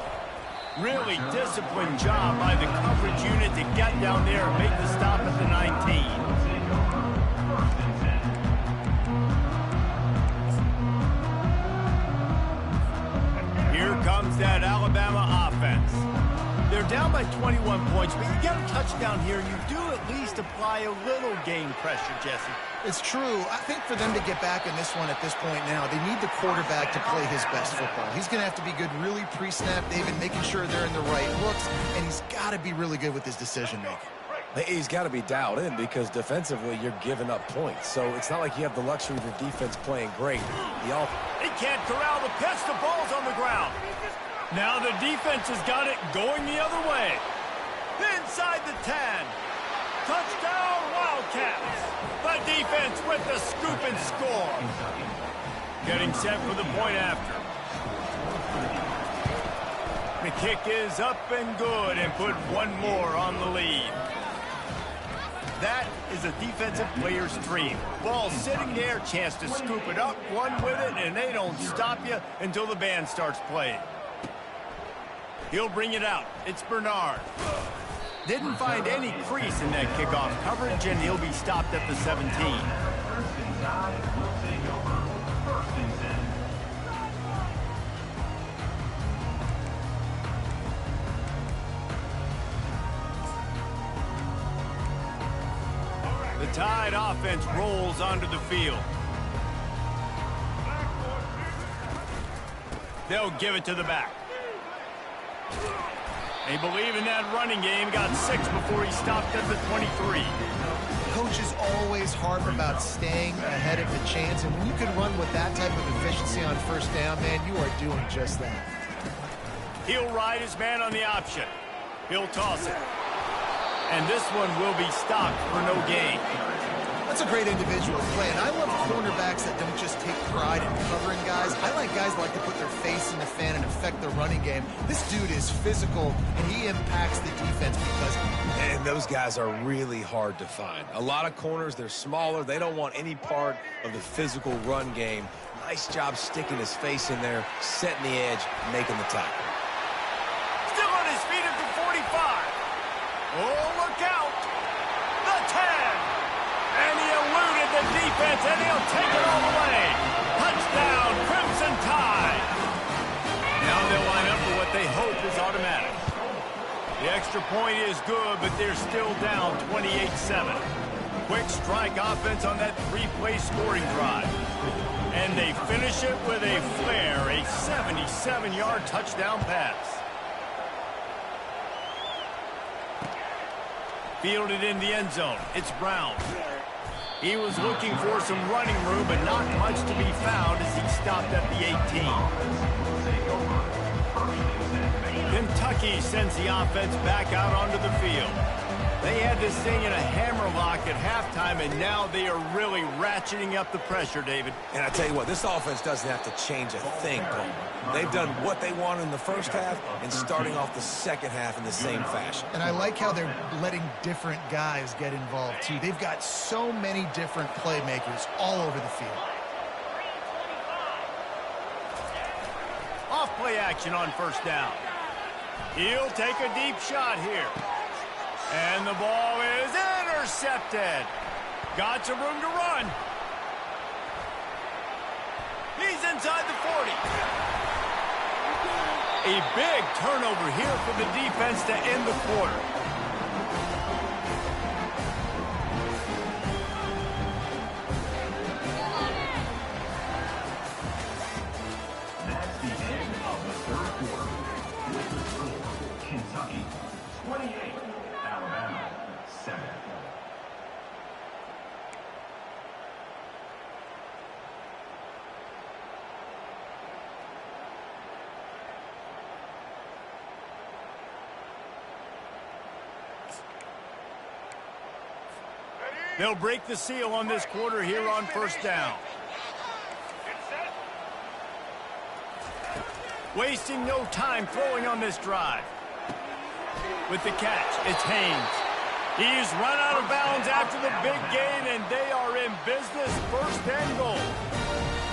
Really disciplined job by the coverage unit to get down there and make the stop at the 19. Here comes that Alabama offense. They're down by 21 points, but you get a touchdown here, you do at least apply a little game pressure, Jesse. It's true. I think for them to get back in this one at this point now, they need the quarterback to play his best football. He's going to have to be good really pre-snap, David, making sure they're in the right looks, and he's got to be really good with his decision-making. He's got to be dialed in because defensively you're giving up points. So it's not like you have the luxury of your defense playing great. He can't corral the pitch. The ball's on the ground. Now the defense has got it going the other way. Inside the 10. Touchdown, Wildcats. The defense with the scoop and score. Getting set for the point after. The kick is up and good and put one more on the lead. That is a defensive player's dream. Ball sitting there, chance to scoop it up, run with it, and they don't stop you until the band starts playing. He'll bring it out. It's Bernard. Didn't find any crease in that kickoff coverage, and he'll be stopped at the 17. First and 9 will take over. First and 10. The Tide offense rolls onto the field. They'll give it to the back. They believe in that running game. Got 6 before he stopped at the 23. Coaches always harp about staying ahead of the chains, and when you can run with that type of efficiency on first down, man, you are doing just that. He'll ride his man on the option. He'll toss it. And this one will be stopped for no gain. That's a great individual play, and I love cornerbacks that don't just take pride in covering guys. I like guys that like to put their face in the fan and affect the running game. This dude is physical, and he impacts the defense because of it. And those guys are really hard to find. A lot of corners, they're smaller. They don't want any part of the physical run game. Nice job sticking his face in there, setting the edge, making the tackle. Still on his feet at the 45. Oh, look out. The 10. And he eluded the defense, and he'll take it all the way. Touchdown, Crimson Tide. Now they'll line up for what they hope is automatic. The extra point is good, but they're still down 28-7. Quick strike offense on that 3-play scoring drive. And they finish it with a flair, a 77-yard touchdown pass. Fielded in the end zone. It's Brown. He was looking for some running room, but not much to be found as he stopped at the 18. Kentucky sends the offense back out onto the field. They had this thing in a hammerlock at halftime, and now they are really ratcheting up the pressure, David. And I tell you what, this offense doesn't have to change a thing, Paul. They've done what they wanted in the first half and starting off the second half in the same fashion. And I like how they're letting different guys get involved, too. They've got so many different playmakers all over the field. Off-play action on first down. He'll take a deep shot here. And the ball is intercepted. Got some room to run. He's inside the 40. A big turnover here for the defense to end the quarter. That's the end of the third quarter. With the score, Kentucky 28, Alabama 7. They'll break the seal on this quarter here on first down. Wasting no time throwing on this drive. With the catch, it's Haynes. He's run out of bounds after the big gain, and they are in business, first and goal.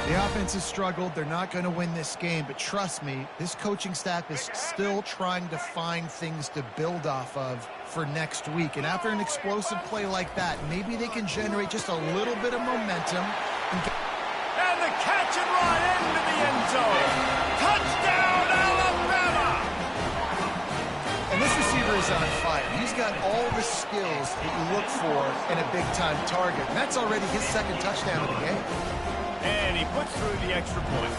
The offense has struggled. They're not going to win this game, but trust me, this coaching staff is still trying to find things to build off of for next week. And after an explosive play like that, maybe they can generate just a little bit of momentum. And the catch and run into the end zone. Touchdown, Alabama! And this receiver is on fire. He's got all the skills that you look for in a big-time target. And that's already his second touchdown of the game. And he puts through the extra point.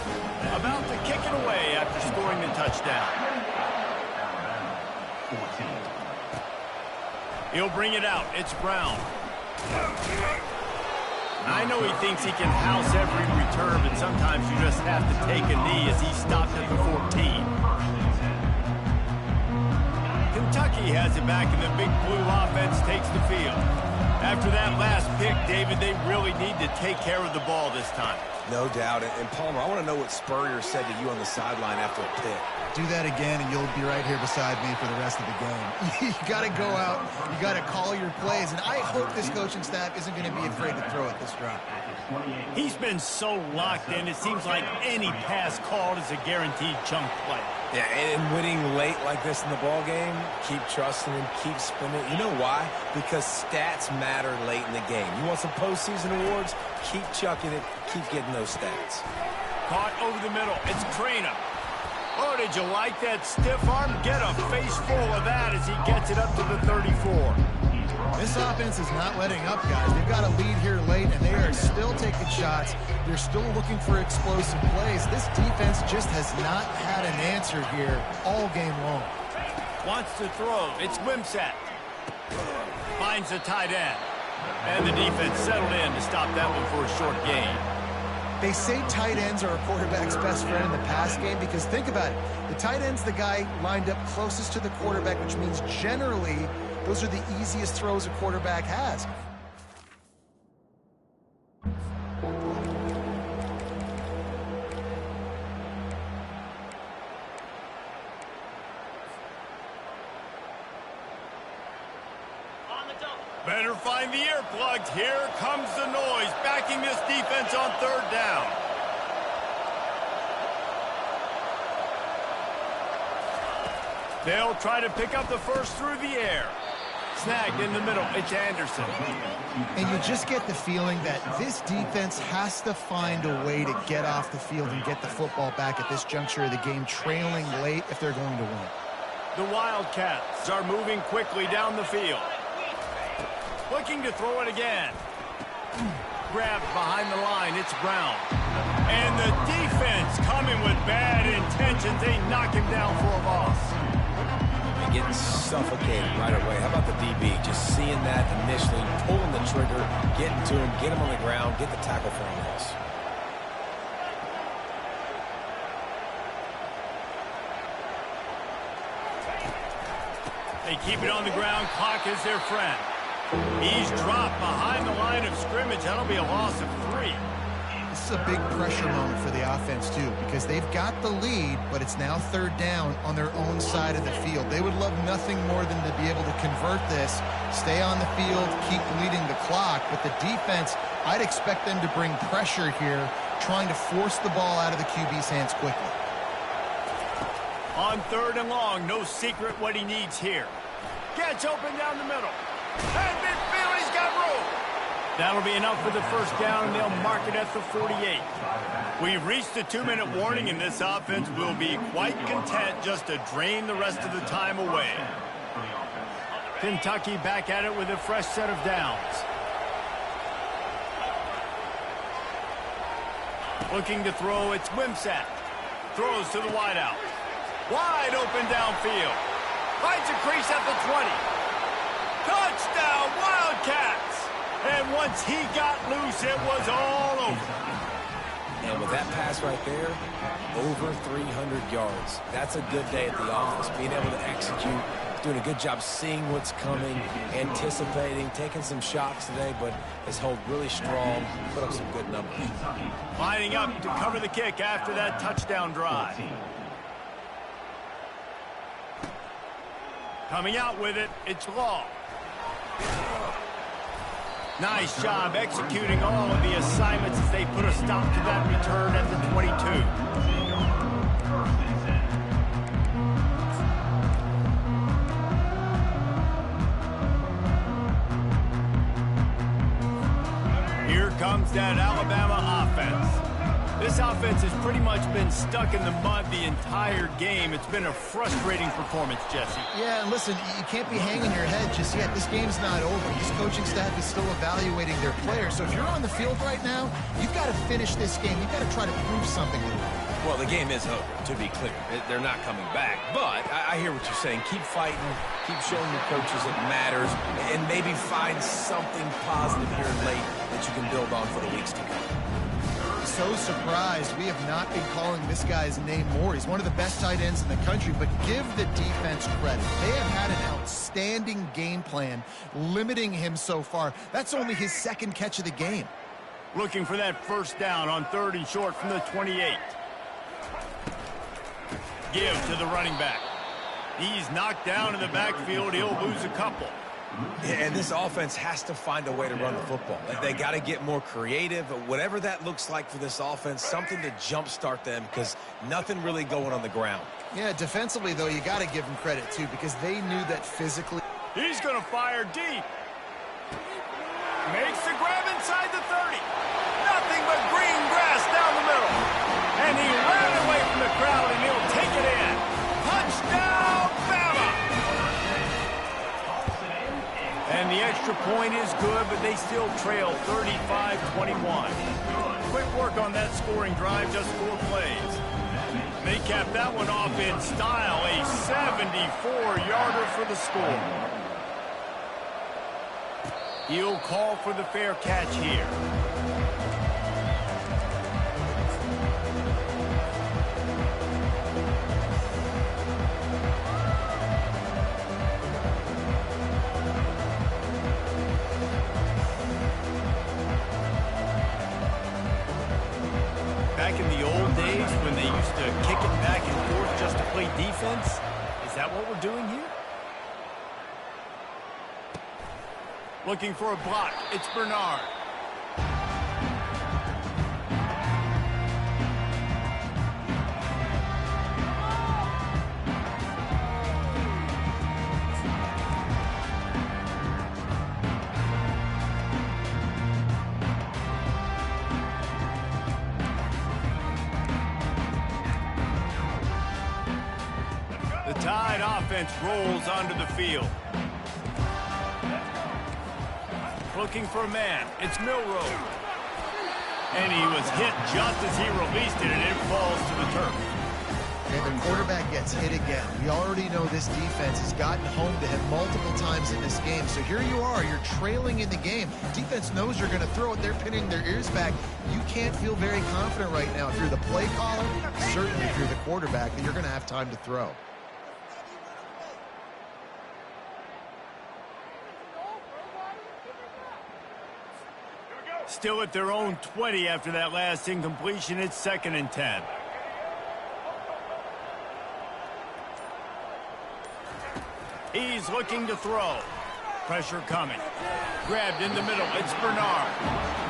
About to kick it away after scoring the touchdown. Alabama 14. He'll bring it out. It's Brown. I know he thinks he can house every return, but sometimes you just have to take a knee as he stopped at the 14. Kentucky has it back, and the big blue offense takes the field. After that last pick, David, they really need to take care of the ball this time. No doubt. And Palmer, I want to know what Spurrier said to you on the sideline after a pick. Do that again, and you'll be right here beside me for the rest of the game. You got to go out. You got to call your plays. And I hope this coaching staff isn't going to be afraid to throw at this drop. He's been so locked in, it seems like any pass called is a guaranteed chunk play. Yeah, and winning late like this in the ball game, keep trusting him, keep spinning. You know why? Because stats matter late in the game. You want some postseason awards? Keep chucking it, keep getting those stats. Caught over the middle. It's Craner. Oh, did you like that stiff arm? Get a face full of that as he gets it up to the 34. This offense is not letting up, guys. They've got a lead here late, and they are still taking shots. They're still looking for explosive plays. This defense just has not had an answer here all game long. Wants to throw. It's Wimsatt. Finds the tight end. And the defense settled in to stop that one for a short gain. They say tight ends are a quarterback's best friend in the pass game because think about it. The tight end's the guy lined up closest to the quarterback, which means generally those are the easiest throws a quarterback has. Better find the earplugs. Here comes the noise, backing this defense on third down. They'll try to pick up the first through the air. Snagged in the middle. It's Anderson. And you just get the feeling that this defense has to find a way to get off the field and get the football back at this juncture of the game, trailing late if they're going to win. The Wildcats are moving quickly down the field. Looking to throw it again. Grabbed behind the line. It's Brown. And the defense coming with bad intentions. They knock him down for a loss. And getting suffocated right away. How about the DB? Just seeing that initially, pulling the trigger, getting to him, get him on the ground, get the tackle for a loss. They keep it on the ground. Clock is their friend. He's dropped behind the line of scrimmage. That'll be a loss of 3. This is a big pressure moment for the offense, too, because they've got the lead, but it's now third down on their own side of the field. They would love nothing more than to be able to convert this, stay on the field, keep leading the clock. But the defense, I'd expect them to bring pressure here, trying to force the ball out of the QB's hands quickly. On third and long, no secret what he needs here. Gets open down the middle. And midfield, he's got room. That'll be enough for the first down, and they'll mark it at the 48. We've reached the 2-minute warning, and this offense will be quite content just to drain the rest of the time away. Kentucky back at it with a fresh set of downs. Looking to throw, it's Wimsatt. Throws to the wideout. Wide open downfield. Finds a crease at the 20. Touchdown, Wildcats! And once he got loose, it was all over. And with that pass right there, over 300 yards. That's a good day at the office. Being able to execute, doing a good job seeing what's coming, anticipating, taking some shots today, but has held really strong, put up some good numbers. Lining up to cover the kick after that touchdown drive. Coming out with it, it's Law. Nice job executing all of the assignments as they put a stop to that return at the 22. Here comes that Alabama offense. This offense has pretty much been stuck in the mud the entire game. It's been a frustrating performance, Jesse. Yeah, and listen, you can't be hanging your head just yet. This game's not over. This coaching staff is still evaluating their players. So if you're on the field right now, you've got to finish this game. You've got to try to prove something to them. Well, the game is over, to be clear. They're not coming back. But I hear what you're saying. Keep fighting. Keep showing your coaches it matters. And maybe find something positive here late that you can build on for the weeks to come. So surprised we have not been calling this guy's name more. He's one of the best tight ends in the country, but give the defense credit. They have had an outstanding game plan limiting him so far. That's only his second catch of the game. Looking for that first down on third and short from the 28. Give to the running back. He's knocked down in the backfield. He'll lose a couple. And this offense has to find a way to run the football. They got to get more creative. Whatever that looks like for this offense, something to jumpstart them because nothing really going on the ground. Yeah, defensively, though, you got to give them credit, too, because they knew that physically. He's going to fire deep. Makes the grab inside the 30. Nothing but green grass down the middle. And he ran away from the crowd, and he'll take it in. Touchdown, Bama! And the extra extra point is good, but they still trail 35-21. Quick work on that scoring drive, just 4 plays. They cap that one off in style, a 74-yarder for the score. He'll call for the fair catch here. Back in the old days when they used to kick it back and forth just to play defense, is that what we're doing here? Looking for a block. It's Bernard. The Tide offense rolls onto the field. Looking for a man. It's Milroe. And he was hit just as he released it, and it falls to the turf. And the quarterback gets hit again. We already know this defense has gotten home to him multiple times in this game. So here you are. You're trailing in the game. Defense knows you're going to throw it. They're pinning their ears back. You can't feel very confident right now if you're the play caller, certainly if you're the quarterback, that you're going to have time to throw. Still at their own 20 after that last incompletion. It's 2nd and 10. He's looking to throw. Pressure coming. Grabbed in the middle. It's Bernard.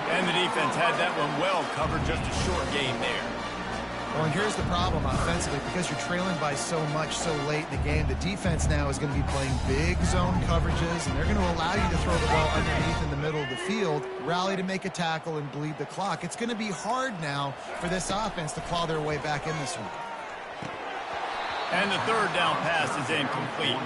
And the defense had that one well covered. Just a short gain there. Well, and here's the problem offensively. Because you're trailing by so much so late in the game, the defense now is going to be playing big zone coverages, and they're going to allow you to throw the ball underneath in the middle of the field, rally to make a tackle, and bleed the clock. It's going to be hard now for this offense to claw their way back in this one. And the 3rd down pass is incomplete.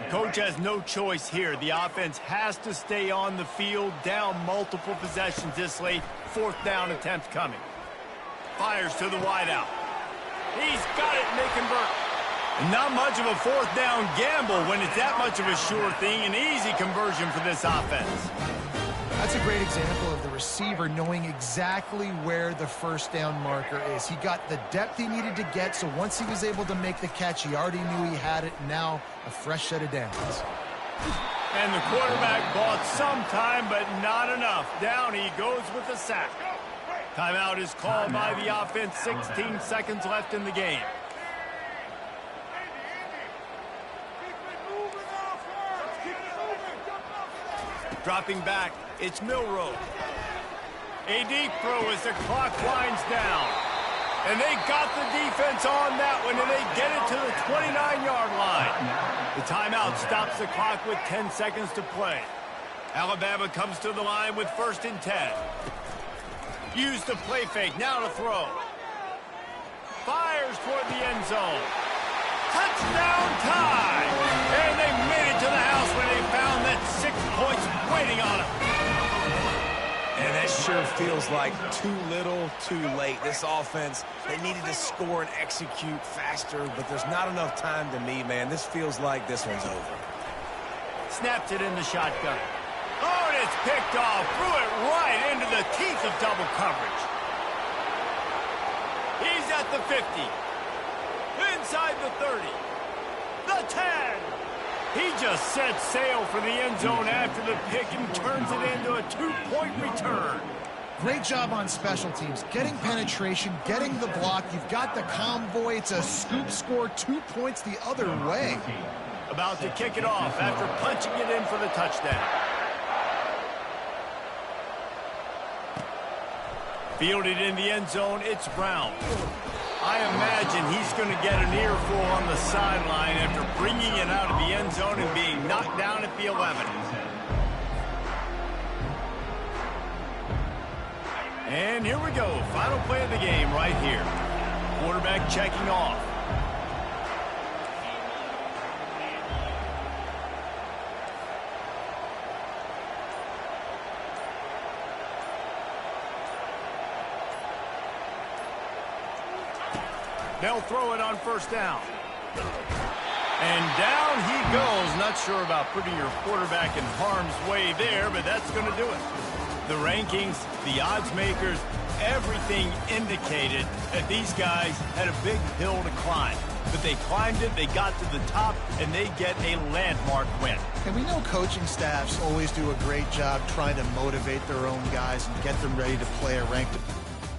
Coach has no choice here. The offense has to stay on the field, down multiple possessions this late. 4th down attempt coming. Fires to the wideout. He's got it, and they convert. Not much of a 4th down gamble when it's that much of a sure thing. An easy conversion for this offense. That's a great example of the receiver knowing exactly where the 1st down marker is. He got the depth he needed to get, so once he was able to make the catch, he already knew he had it. Now a fresh set of downs. And the quarterback bought some time, but not enough. Down he goes with the sack. Timeout is called by the offense. 16 seconds left in the game. Dropping back, it's Milroe. A deep throw as the clock winds down. And they got the defense on that one, and they get it to the 29-yard line. The timeout stops the clock with 10 seconds to play. Alabama comes to the line with 1st and 10. Use the play fake, now to throw. Fires toward the end zone. Touchdown tie! And they made it to the house when they found that 6 points waiting on them. And that sure feels like too little, too late. This offense, they needed to score and execute faster, but there's not enough time to me, man. This feels like this one's over. Snapped it in the shotgun. Oh, and it's picked off. Threw it right into the teeth of double coverage. He's at the 50. Inside the 30. The 10. He just set sail for the end zone after the pick and turns it into a 2-point return. Great job on special teams. Getting penetration, getting the block. You've got the convoy. It's a scoop score, 2 points the other way. About to kick it off after punching it in for the touchdown. Fielded in the end zone, it's Brown. I imagine he's going to get an earful on the sideline after bringing it out of the end zone and being knocked down at the 11. And here we go. Final play of the game right here. Quarterback checking off. They'll throw it on first down. And down he goes. Not sure about putting your quarterback in harm's way there, but that's going to do it. The rankings, the odds makers, everything indicated that these guys had a big hill to climb. But they climbed it, they got to the top, and they get a landmark win. And we know coaching staffs always do a great job trying to motivate their own guys and get them ready to play a ranked